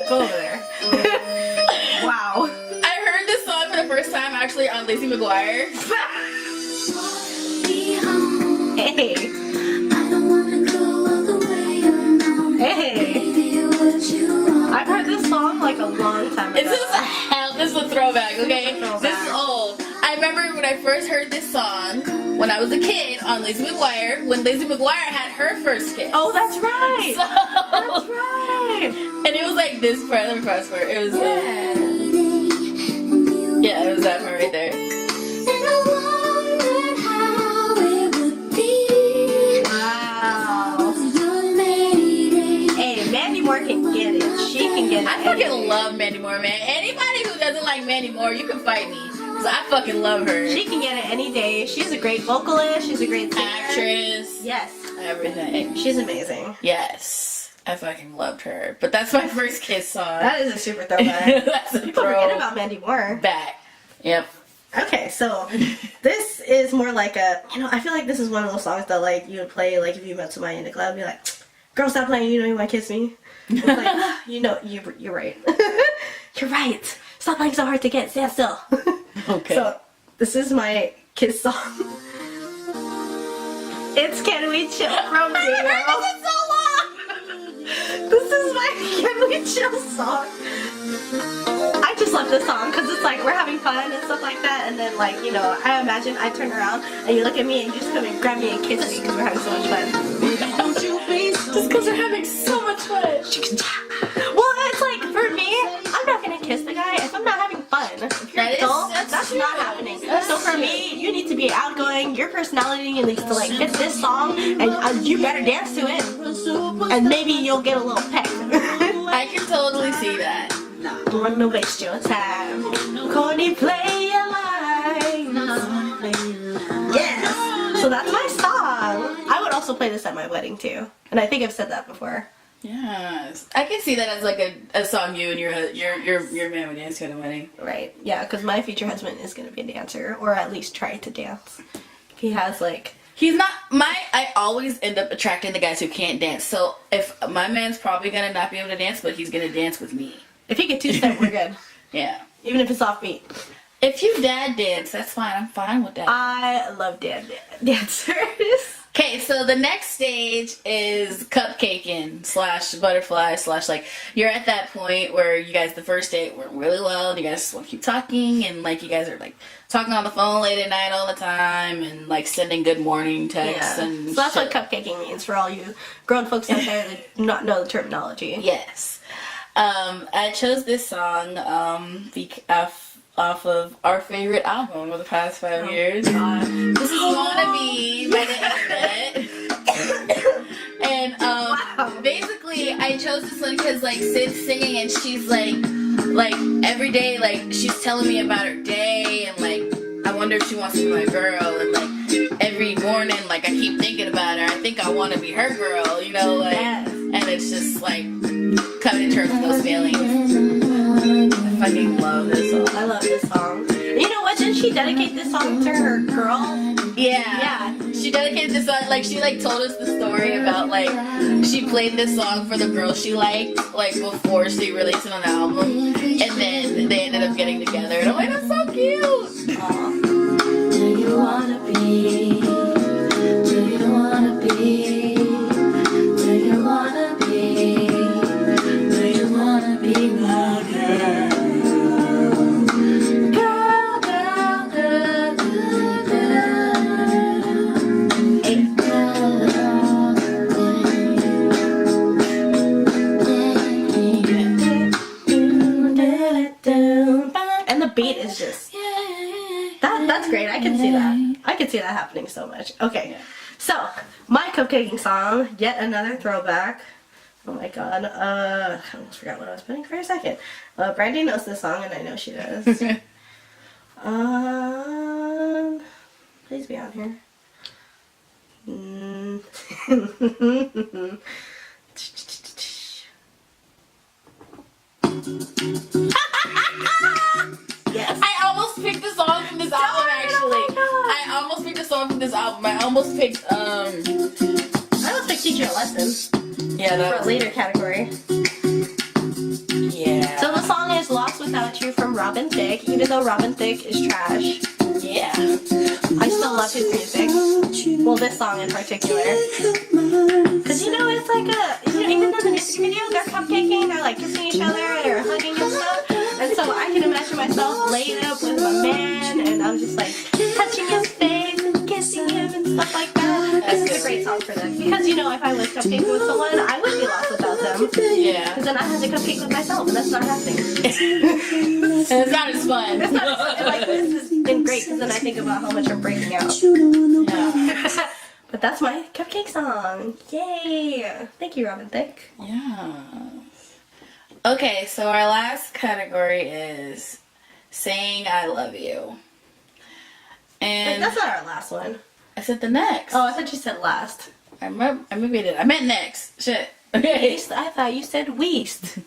S2: Go over there. Wow.
S1: I heard this song for the first time actually on Lizzie McGuire.
S2: Hey. Hey. I've heard this song like a long time ago.
S1: This is a throwback, okay? This is old. I remember when I first heard this song when I was a kid on Lizzie McGuire, when Lizzie McGuire had her first kiss.
S2: Oh, that's right.
S1: So,
S2: That's right.
S1: and it was like this part, the first part. It was yeah, it was that part right there.
S2: Wow. Hey, Mandy Moore can get it. She can get it.
S1: I fucking love Mandy Moore, man. Anybody who doesn't like Mandy Moore, you can fight me. Cause I fucking love her.
S2: She can get it any day. She's a great vocalist. She's a great singer.
S1: Actress.
S2: Yes.
S1: Everything.
S2: She's amazing.
S1: Yes. I fucking loved her. But that's my first kiss song.
S2: That is a super throwback.
S1: That's a
S2: People forget about Mandy Moore.
S1: back. Yep.
S2: Okay, so this is more like a, I feel like this is one of those songs that like you would play like if you met somebody in the club, be like, girl, stop playing, you want to kiss me? It's like, you're right. You're right. Stop playing so hard to get, stand still.
S1: Okay.
S2: So this is my kiss song. It's Can We Chill from Zero.
S1: This is so long.
S2: This is my Can We Chill song. I just love this song because it's like we're having fun and stuff like that, and then like I imagine I turn around and you look at me and you just come and grab me and kiss me because we're having so much fun.
S1: Just because we're having so much fun.
S2: Well, it's like for me, I'm not gonna kiss the guy if I'm not having fun. If you're adult, that's not happening. So for me, you need to be outgoing. Your personality needs to like fit this song, and you better dance to it, and maybe you'll get a little peck.
S1: I can totally see that.
S2: Don't want to waste your time. Corny play your lines. Yes. So that's my song. I would also play this at my wedding too, and I think I've said that before.
S1: Yes, I can see that as like a song you and your man would dance to at a wedding.
S2: Right. Yeah, because my future husband is going to be a dancer, or at least try to dance. He has like.
S1: He's not I always end up attracting the guys who can't dance. So if my man's probably gonna not be able to dance, but he's gonna dance with me.
S2: If he can two-step, we're good.
S1: Yeah.
S2: Even if it's offbeat.
S1: If you dad dance, that's fine. I'm fine with that.
S2: I love dancers.
S1: Okay, so the next stage is cupcaking / butterfly / like you're at that point where you guys the first date went really well and you guys want to keep talking and like you guys are like talking on the phone late at night all the time and like sending good morning texts and
S2: so that's
S1: shit.
S2: what cupcaking means for all you grown folks out there that do not know the terminology.
S1: Yes. I chose this song off of our favorite album of the past 5 years. This is Wanna Be by the Internet. And basically I chose this one because like Sid's singing and she's like every day like she's telling me about her day and like I wonder if she wants to be my girl and like every morning like I keep thinking about her. I think I want to be her girl, like
S2: Yes.
S1: and it's just like coming to terms with those feelings. I fucking love this song.
S2: I love this song. You know what? Didn't she dedicate this song to her girl?
S1: Yeah. She dedicated this song, like, she, like, told us the story about, like, she played this song for the girl she liked, like, before she released it on the album, and then they ended up getting together, and I'm like, that's so cute!
S2: Aww.
S3: Do you wanna be? Do you wanna be? Do you wanna be? Do you wanna be my girl? Girl, girl, girl, girl, girl. Hey.
S2: And the beat is just that's great. I can see that. I can see that happening so much. Okay, so my cupcaking song, yet another throwback. Oh my god. I almost forgot what I was putting for a second. Brandy knows this song, and I know she does. Please be on here. Yes.
S1: I almost picked the song from this album, actually. I almost picked a song from this album. I almost picked,
S2: I almost picked Teach You a Lesson.
S1: yeah, that
S2: For a later category.
S1: yeah.
S2: So the song is Lost Without You from Robin Thicke, even though Robin Thicke is trash.
S1: Yeah.
S2: I still love his music. Well, this song in particular. Because, you know, it's like even in the music video, they're cupcaking, they're like kissing each other, they're hugging and stuff. And so I can imagine myself laid up with my man, and I'm just like touching his face and kissing him and stuff like that. This is a great song for them. Because, you know, if I was cupcaking with someone, I would be lost without them.
S1: Yeah.
S2: Because then I had to cupcake with myself, and that's not happening.
S1: And it's not as fun.
S2: It's not like this has been great because then I think about how much I'm breaking out.
S1: Yeah.
S2: But that's my cupcake song. Yay! Thank you, Robin Thicke.
S1: Yeah. Okay, so our last category is saying I love you.
S2: Wait,
S1: And
S2: that's not our last one.
S1: I said the next.
S2: Oh, I thought you said last.
S1: I maybe I did. I meant next. Shit. Okay.
S2: I thought you said weast.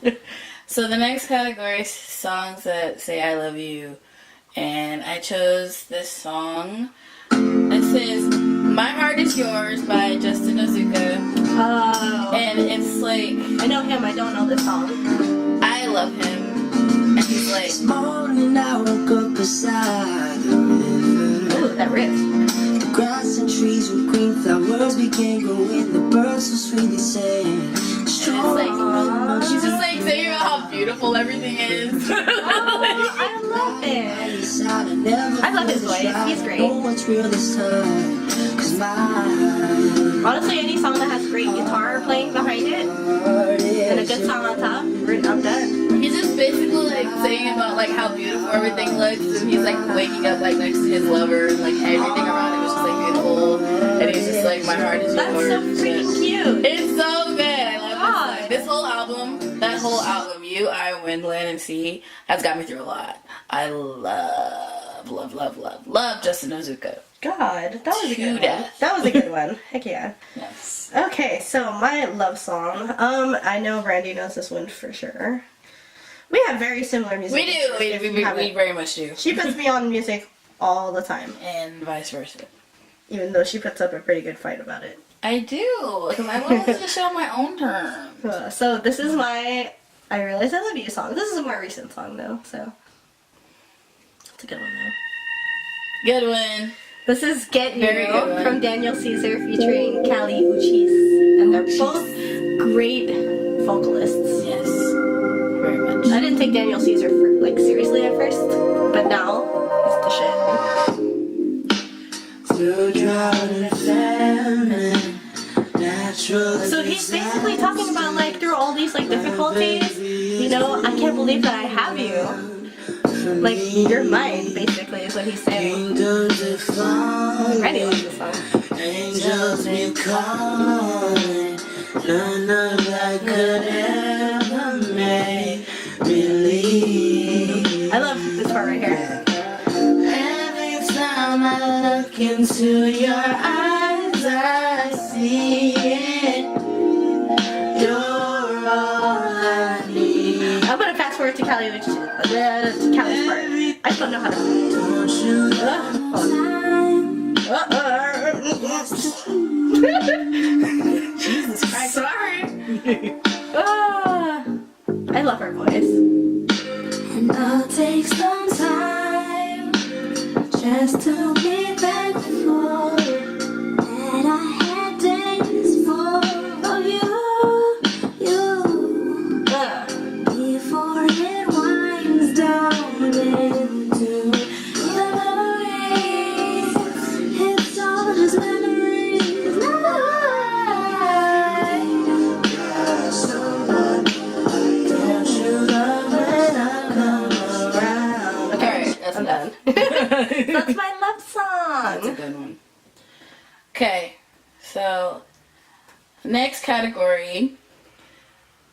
S1: So the next category is songs that say I love you. And I chose this song. This is My Heart Is Yours by Justin Ozuka.
S2: Oh.
S1: And it's like,
S2: I know him, I don't know this song.
S1: I love him. And he's like,
S4: Morning I woke up beside the river.
S2: Ooh, that riff.
S4: The grass and trees with green flowers began growing. The birds so sweetly sang.
S1: and it's like, she's just like saying about how beautiful everything is.
S2: Oh, I love it. I love his voice. He's great. Honestly, any song that has great guitar playing behind it and a good song on top, I'm done.
S1: He's just basically like saying about like how beautiful everything looks, and he's like waking up like next to his lover, and like everything around him is just like beautiful, and he's just like, my heart is
S2: That's
S1: yours.
S2: so freaking cute.
S1: It's so good. I love this whole album. That whole album, You, I, Wind, Land, and Sea, has got me through a lot. I love Justin Ozuka.
S2: God, that was a good one.
S1: death.
S2: That was a good one. Heck yeah.
S1: Yes.
S2: Okay, so my love song. I know Brandy knows this one for sure. We have very similar music.
S1: We do. We very much do.
S2: She puts me on music all the time,
S1: And vice versa.
S2: even though she puts up a pretty good fight about it.
S1: I do, because I want to listen to the show on my own terms.
S2: So this is my I Realize I Love You song. This is a more recent song though, so it's a good one though.
S1: Good one.
S2: This is Get You
S1: Very good one.
S2: from Daniel Caesar featuring Kali Uchis, and they're both great vocalists.
S1: Yes. Very much.
S2: I didn't take Daniel Caesar seriously at first, but now he's the shit.
S4: Through drought and famine, natural.
S2: So he's basically talking about through all these difficulties, I can't believe that I have you. You're mine, basically, is what he's saying. Randy loves this song.
S4: Angels may calling, none of that could ever make me leave.
S2: I love this part right here.
S4: Every time I look into your eyes, I see it. You're all I need.
S2: I'm gonna fast forward to Kali's part. I don't know how to.
S4: Don't you
S2: Jesus Christ. Sorry. I love her voice.
S3: And I'll take some time just to be thankful that I had days full of you, before it winds down into the memories. It's all just memories now.
S4: someone? Don't you love when I come around?
S1: Alright, that's
S2: I'm
S1: enough.
S2: done. That's my love
S1: That's a
S2: song.
S1: good one. Okay, so next category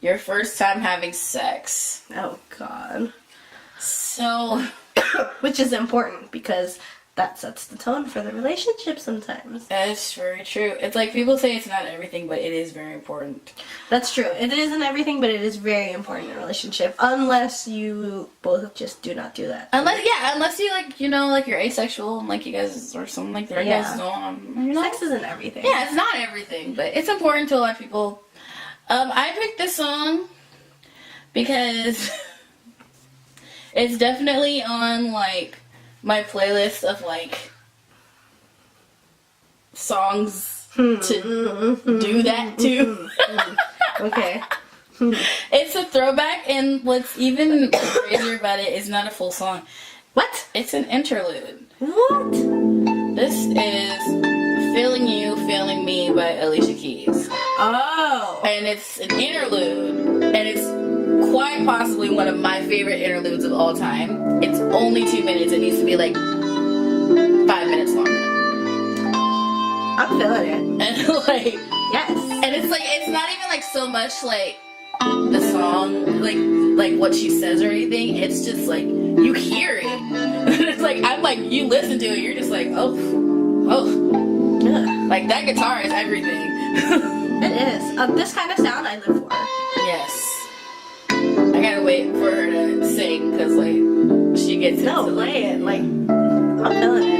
S1: Your first time having sex.
S2: Oh God.
S1: So,
S2: which is important because that sets the tone for the relationship sometimes.
S1: that's very true. It's like people say it's not everything, but it is very important.
S2: That's true. It isn't everything, but it is very important in a relationship. Unless you both just do not do that.
S1: Unless you like, you know, like you're asexual and like you guys or something like that.
S2: Yeah.
S1: You guys don't, you know?
S2: Sex isn't everything.
S1: Yeah, it's not everything, but it's important to a lot of people. I picked this song because it's definitely on like my playlist of like songs to do that to.
S2: Okay.
S1: It's a throwback, and what's even crazier about it is not a full song.
S2: What?
S1: It's an interlude.
S2: What?
S1: This is Feeling You, Feeling Me by Alicia Keys.
S2: Oh.
S1: And it's an interlude, and it's quite possibly one of my favorite interludes of all time. It's only 2 minutes. It needs to be like 5 minutes longer.
S2: I'm feeling it.
S1: And like,
S2: Yes.
S1: and it's like, it's not even like so much like the song, like what she says or anything. It's just like you hear it. It's like I'm like you listen to it, you're just like oh,
S2: Ugh.
S1: like that guitar is everything.
S2: It is. This kind of sound I live for.
S1: Yes. I gotta wait for her to sing because like she gets
S2: No,
S1: into
S2: play it. Like, I'm feeling it.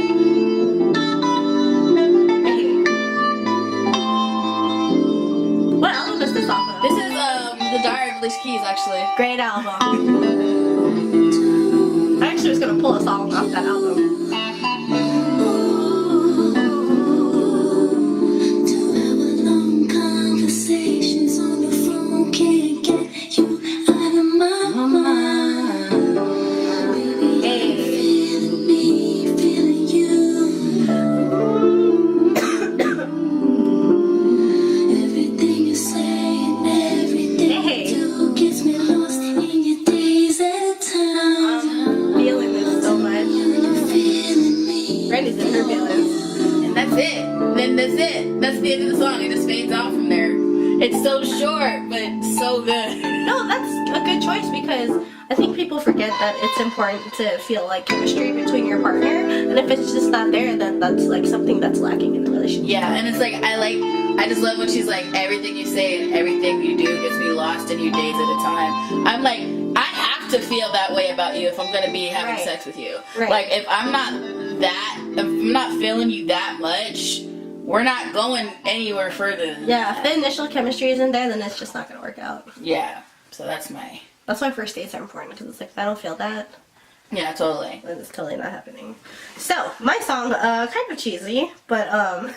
S2: What album is this off of?
S1: This is the Diary of Alicia Keys actually.
S2: Great album. I actually was gonna pull a song off that album.
S4: Conversations on the phone can't get you out of my mind. Baby, feeling me, feeling you. Everything you say and everything you do gets me lost in your days at a time.
S2: I'm feeling this so much.
S4: You're feeling me.
S2: Brandy's in her feelings.
S1: And that's it. Then that's it. That's the end of the song. It just fades off from there. It's so short, but so good.
S2: No, that's a good choice because I think people forget that it's important to feel like chemistry between your partner, and if it's just not there, then that's like something that's lacking in the relationship.
S1: Yeah, and it's like I just love when she's like, everything you say and everything you do gets me lost in you days at a time. I'm like, I have to feel that way about you if I'm gonna be having
S2: Right.
S1: sex with you.
S2: Right.
S1: Like if I'm not feeling you that much, we're not going anywhere further than
S2: Yeah, if
S1: that.
S2: the initial chemistry isn't there, then it's just not gonna work out.
S1: Yeah. So that's my
S2: That's why first dates are important because it's like if I don't feel that,
S1: yeah, totally.
S2: then it's totally not happening. So my song, kind of cheesy, but
S1: Oh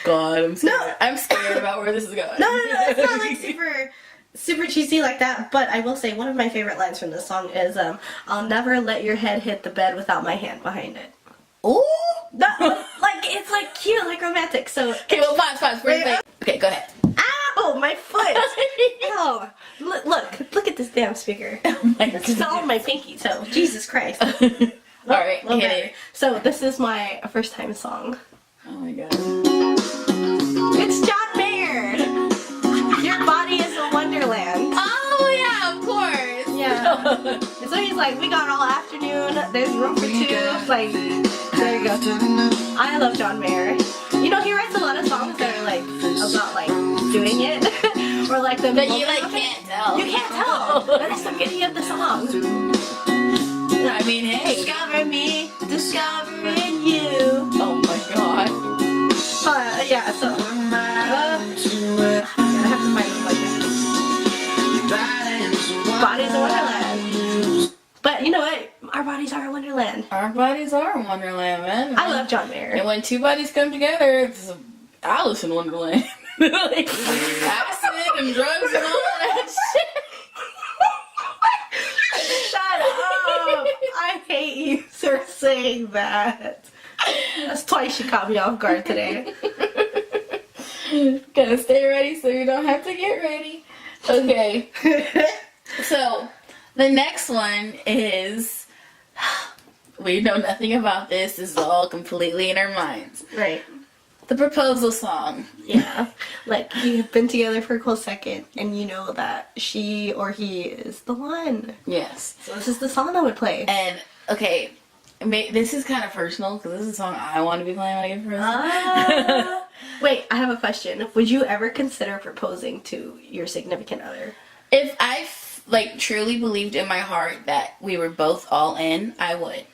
S1: God, I'm scared.
S2: No.
S1: I'm scared about where this is going.
S2: No, it's not like super cheesy like that, but I will say one of my favorite lines from this song is, I'll never let your head hit the bed without my hand behind it.
S1: Ooh.
S2: No, like, it's like cute, like romantic, so.
S1: Okay, well, pause.
S2: Wait,
S1: Okay, go ahead.
S2: Ow, my foot! Ow. Look at this damn speaker.
S1: Oh my
S2: It's all on my pinky toe. Jesus Christ.
S1: All right,
S2: Little
S1: hit
S2: better.
S1: it.
S2: So this is my first time song.
S1: Oh my God.
S2: It's John Mayer! Your body is a wonderland.
S1: Oh yeah, of course.
S2: Yeah. And so he's like, we got all afternoon, there's room for two. Like, there you go. I love John Mayer. You know, he writes a lot of songs that are like, about like, doing it. Or like the
S1: But you like can't tell.
S2: You can't tell. That is the beauty of the song.
S1: I mean, hey.
S2: Discover me, discovering you.
S1: Oh my God.
S2: Yeah, so. I have to find it like that. Bodies of Wonderland. But you know what? Our bodies are a wonderland.
S1: Our bodies are in Wonderland, man.
S2: I love John Mayer.
S1: And when two bodies come together, it's Alice in Wonderland. Like acid and drugs and all that shit.
S2: Shut up! I hate you for saying that. That's twice you caught me off guard today.
S1: Gotta stay ready so you don't have to get ready. Okay. So, the next one is, we know nothing about this. This is all completely in our minds.
S2: Right.
S1: The proposal song.
S2: Yeah. Like, you've been together for a cool second, and you know that she or he is the one.
S1: Yes.
S2: So this is the song I would play.
S1: And, okay, this is kind of personal, because this is a song I want to be playing when I get proposed.
S2: Wait, I have a question. Would you ever consider proposing to your significant other?
S1: If I, truly believed in my heart that we were both all in, I would.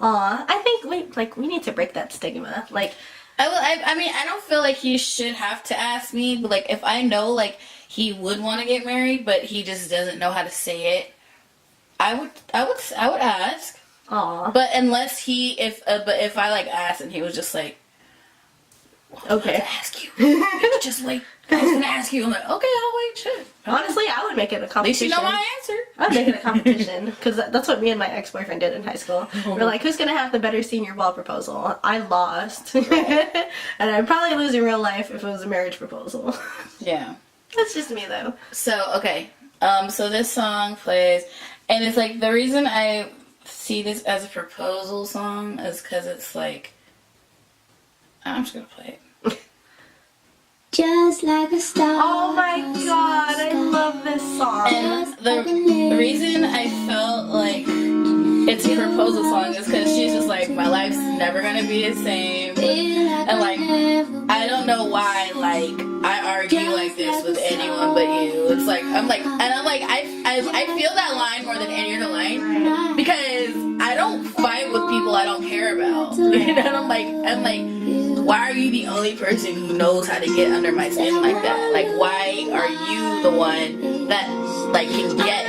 S2: Aw, I think we need to break that stigma. Like,
S1: I mean, I don't feel like he should have to ask me, but, like, if I know, like, he would want to get married, but he just doesn't know how to say it, I would ask.
S2: aw.
S1: But if I, like, asked and he was just like, well,
S2: Okay.
S1: I'm gonna ask you. Just wait. I was gonna ask you. I'm like, okay, I'll wait. Shit.
S2: Honestly, I would make it a
S1: At least
S2: competition.
S1: you know my answer.
S2: I would make it a competition, because that's what me and my ex-boyfriend did in high school. We're like, who's gonna have the better senior ball proposal? I lost. And I'd probably lose in real life if it was a marriage proposal.
S1: Yeah.
S2: That's just me, though.
S1: So, okay. So this song plays, and it's like, the reason I see this as a proposal song is because it's like, I'm just gonna play it.
S4: Just like a star.
S2: Oh my god, I love this song.
S1: And the reason I felt like it's a proposal song is because she's just like, my life's never gonna be the same. And like, I don't know why, like, I argue like this with anyone but you. It's like, I feel that line more than any other line, because I don't fight with people I don't care about. And I'm like, why are you the only person who knows how to get under my skin like that? Like, why are you the one that, like, can get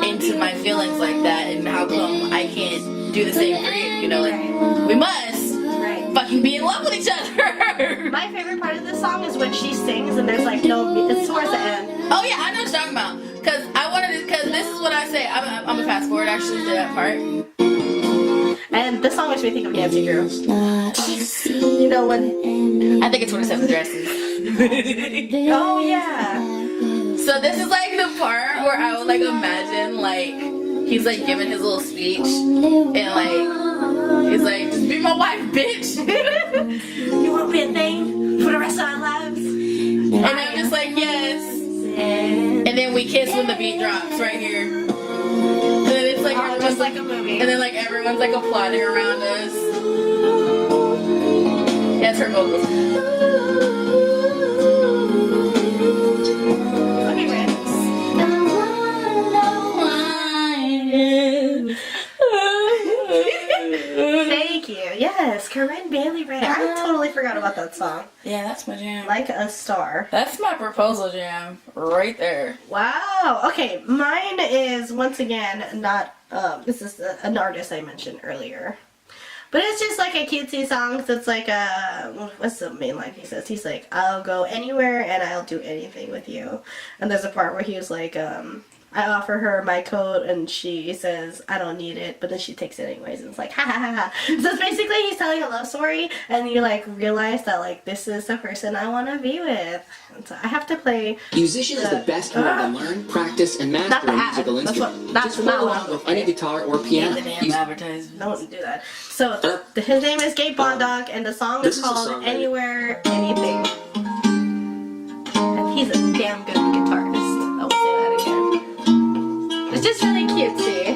S1: into my feelings like that, and how come I can't do the same for you? You know, like, we must fucking be in love with each other.
S2: My favorite part of this song is when she sings and there's like no, it's towards the end.
S1: Oh yeah, I know what you're talking about. Cause this is what I say. I'm gonna fast forward actually to that part.
S2: And this song makes me think of Nancy Drew. You know when?
S1: I think it's 27 dresses.
S2: Oh yeah.
S1: So this is like the part where I would like imagine like he's like giving his little speech and like he's like, just be my wife, bitch.
S2: You won't be a thing for the rest of our lives.
S1: And I'm just like, yes. And then we kiss when the beat drops right here. And then it's like
S2: just like a movie.
S1: And then like everyone's like applauding around us. Yeah, it's her vocals.
S2: Okay, Red. Thank you. Yes, Corinne Bailey Ray. I totally forgot about that song.
S1: Yeah, that's my jam.
S2: Like a Star.
S1: That's my proposal jam right there.
S2: Wow. Okay, mine is once again not. This is an artist I mentioned earlier, but it's just like a cutesy song. So it's like what's the main line he says? He's like, "I'll go anywhere and I'll do anything with you." And there's a part where he was like, I offer her my coat and she says, I don't need it, but then she takes it anyways, and it's like, ha ha ha ha. So it's basically he's telling a love story, and you like realize that like this is the person I want to be with. And so I have to play.
S5: Musician is the best way to learn, practice, and
S2: Not
S5: master
S2: the
S5: a
S2: ad.
S5: musical
S2: That's
S5: instrument.
S2: what. That's
S5: Just
S2: not
S5: follow
S2: what
S5: along
S2: I'm
S5: with any
S2: doing.
S5: guitar or
S1: Yeah,
S5: piano.
S1: the damn
S5: Use-
S1: advertisement.
S2: Don't do that. So his name is Gabe Bondog, and the song
S5: This
S2: is
S5: is a
S2: called
S5: song that-
S2: Anywhere, Anything. And he's a damn good guitarist. I will say that again. It's just really cutesy.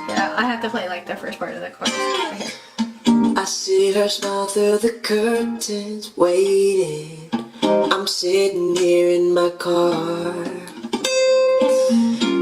S2: Yeah, I have to play like the first part of the chorus. Right here.
S6: I see her smile through the curtains, waiting. I'm sitting here in my car.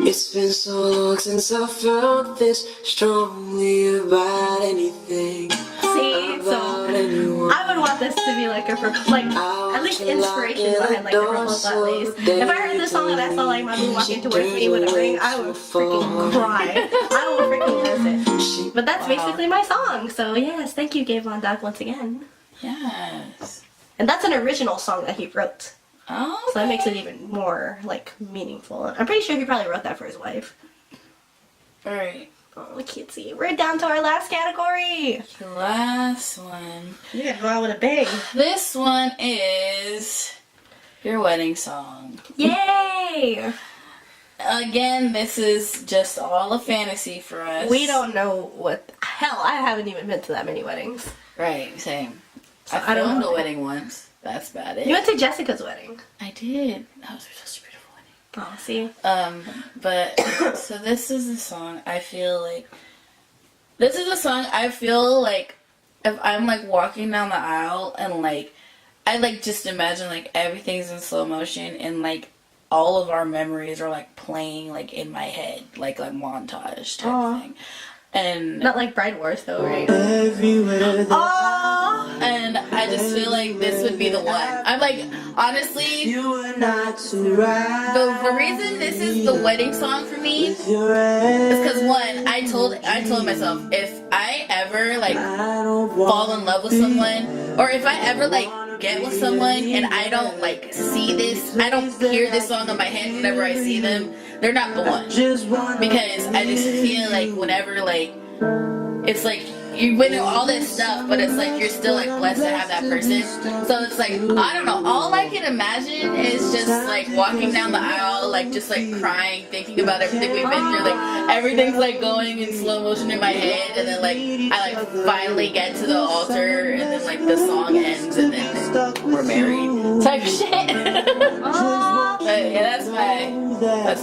S6: It's been so long since I felt this strongly about anything.
S2: See, so
S6: About anyone.
S2: I would want this to be like at least inspiration behind like the proposal at least. If I heard this song and I saw like my boo walking towards me with a ring, I would freaking cry. I would freaking lose it. But that's basically my song. So yes, thank you, Gabe Von Dock, once again.
S1: Yes.
S2: And that's an original song that he wrote.
S1: Oh.
S2: So that makes it even more like meaningful. I'm pretty sure he probably wrote that for his wife.
S1: Alright.
S2: Oh, cutesy. We're down to our last category.
S1: The last one.
S2: You gotta go out with a bang.
S1: This one is your wedding song.
S2: Yay!
S1: Again, this is just all a fantasy for us.
S2: We don't know what. Hell, I haven't even been to that many weddings.
S1: Right, same.
S2: So
S1: I
S2: don't
S1: filmed
S2: know.
S1: a wedding once. That's about it.
S2: You went to Jessica's wedding.
S1: I did. That was such a beautiful wedding.
S2: Oh, see?
S1: But so this is the song I feel like. This is a song I feel like if I'm like walking down the aisle and like I like just imagine like everything's in slow motion and like all of our memories are like playing like in my head like montage type
S2: Aw.
S1: thing. And
S2: Not like Bride Wars though, right?
S6: Everywhere that
S2: Oh,
S1: and I just feel like this would be the one. I'm like honestly
S6: you were not to ride.
S1: the reason this is the wedding song for me
S6: With your head,
S1: is because one, I told myself if I ever like
S6: I don't
S1: fall
S6: want
S1: in love with someone, or if I ever like get with someone and I don't like see this, I don't hear this song in my head whenever I see them, they're not the one.
S6: just want
S1: Because I just feel like whenever like it's like you win all this stuff, but it's like you're still like blessed to have that person. So it's like I don't know. All I can imagine is just like walking down the aisle, like just like crying, thinking about everything we've been through. Like everything's like going in slow motion in my head, and then like I like finally get to the altar, and then like the song ends, and then we're married type shit. But yeah, that's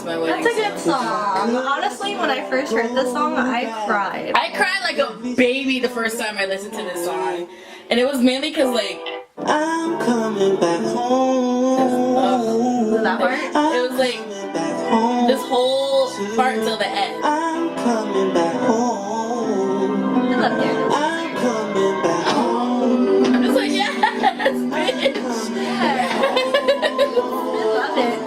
S1: my wedding.
S2: that's a good song. Honestly, when I first heard this song, I cried.
S1: I cried like a baby the first time I listened to this song, and it was mainly because like
S6: I'm coming back home.
S2: that part?
S1: it was like
S6: Coming back home.
S1: this whole part till the end.
S6: I'm coming back home.
S2: I love Daniel.
S6: I'm coming back home.
S1: I'm just like yes, bitch.
S2: I love it.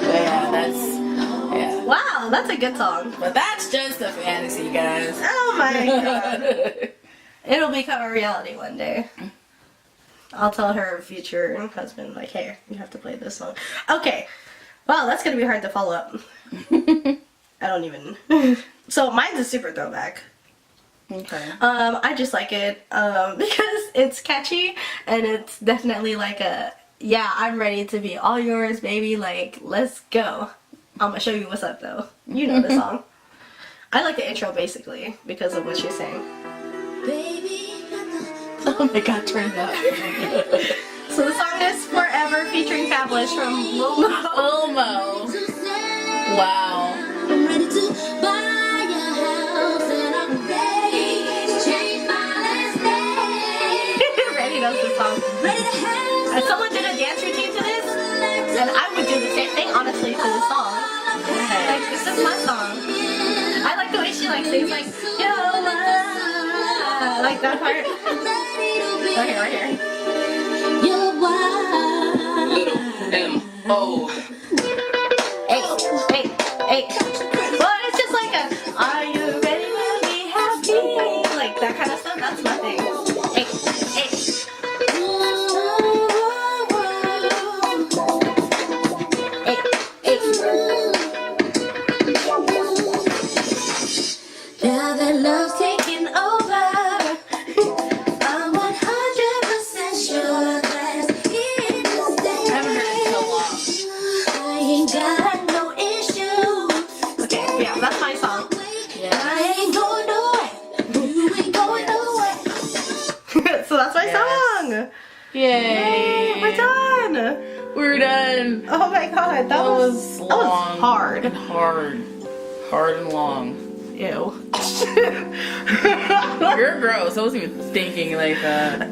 S1: But yeah, yeah.
S2: Wow, that's a good song.
S1: But that's just a fantasy, guys.
S2: Oh my god. It'll become a reality one day. I'll tell her future husband, like, hey, you have to play this song. Okay. Wow, that's gonna be hard to follow up. I don't even. So mine's a super throwback.
S1: Okay.
S2: I just like it because it's catchy and it's definitely like a yeah, I'm ready to be all yours, baby. Like, let's go. I'm gonna show you what's up though. You know the song. I like the intro basically because of what she's saying.
S1: Oh my god, turn it up.
S2: So the song is Forever featuring Fabulous from Lil Mo.
S1: Elmo. Wow.
S4: I'm ready to buy a house and I'm ready to change my last name.
S2: Randy knows the song.
S4: Ready to have
S2: If someone did a dance routine to this, and I would do the same thing honestly to this song. Like, this is my song. I like the way she like sings like yo like that part. Right here, right here.
S4: your wife.
S5: Little M.O.
S2: Hey, hey, hey. Well, it's just like a are you ready to be happy? Like that kind of stuff. That's my thing. Hey,
S4: Now that love's
S2: taking over.
S4: I'm 100% sure that it's here to stay.
S1: I haven't heard it in so long.
S4: I ain't got no issues.
S2: Okay, yeah, that's my song.
S4: I ain't going nowhere. You ain't going nowhere.
S2: So that's my
S1: Yes.
S2: song.
S1: Yay.
S2: We're done.
S1: We're done.
S2: Oh my god, that was
S1: long
S2: hard.
S1: and hard. Hard and long.
S2: Ew.
S1: You're gross. I wasn't even thinking like that.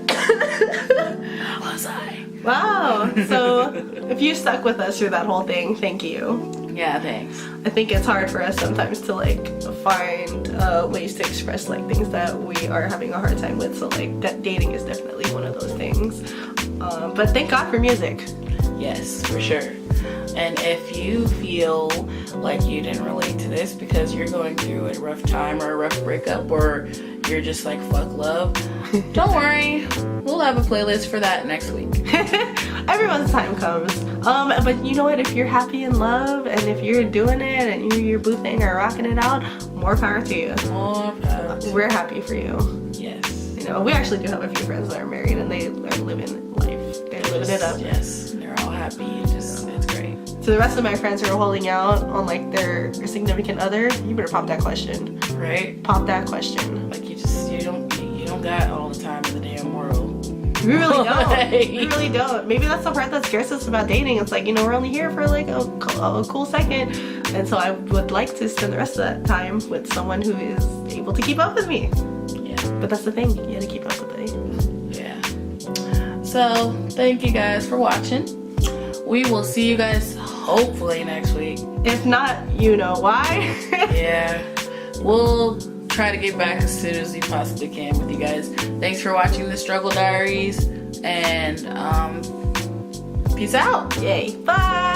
S1: Was I?
S2: Wow. So if you stuck with us through that whole thing, thank you.
S1: Yeah, thanks.
S2: I think it's hard for us sometimes to like find ways to express like things that we are having a hard time with. So like that dating is definitely one of those things. But thank God for music.
S1: Yes, for sure. And if you feel like you didn't relate to this because you're going through a rough time or a rough breakup or you're just like fuck love, don't worry. We'll have a playlist for that next week.
S2: Everyone's time comes. But you know what? If you're happy in love and if you're doing it and you're boo thing or rocking it out, more power to you.
S1: More power.
S2: We're happy for you.
S1: Yes.
S2: You know, we actually do have a few friends that are married and they are living life. They're living it up.
S1: Yes. They're all happy. It's great.
S2: To the rest of my friends who are holding out on like their significant other, you better pop that question.
S1: Right?
S2: Pop that question.
S1: Like you don't don't got all the time in the damn world.
S2: We really don't.
S1: Like-
S2: We really don't. Maybe that's the part that scares us about dating. It's like, you know, we're only here for like a cool second. And so I would like to spend the rest of that time with someone who is able to keep up with me.
S1: Yeah.
S2: But that's the thing. You gotta keep up with it.
S1: Yeah. So, thank you guys for watching. We will see you guys hopefully next week.
S2: If not, you know why.
S1: Yeah. We'll try to get back as soon as we possibly can with you guys. Thanks for watching the Struggle Diaries, and peace out.
S2: Yay. Bye.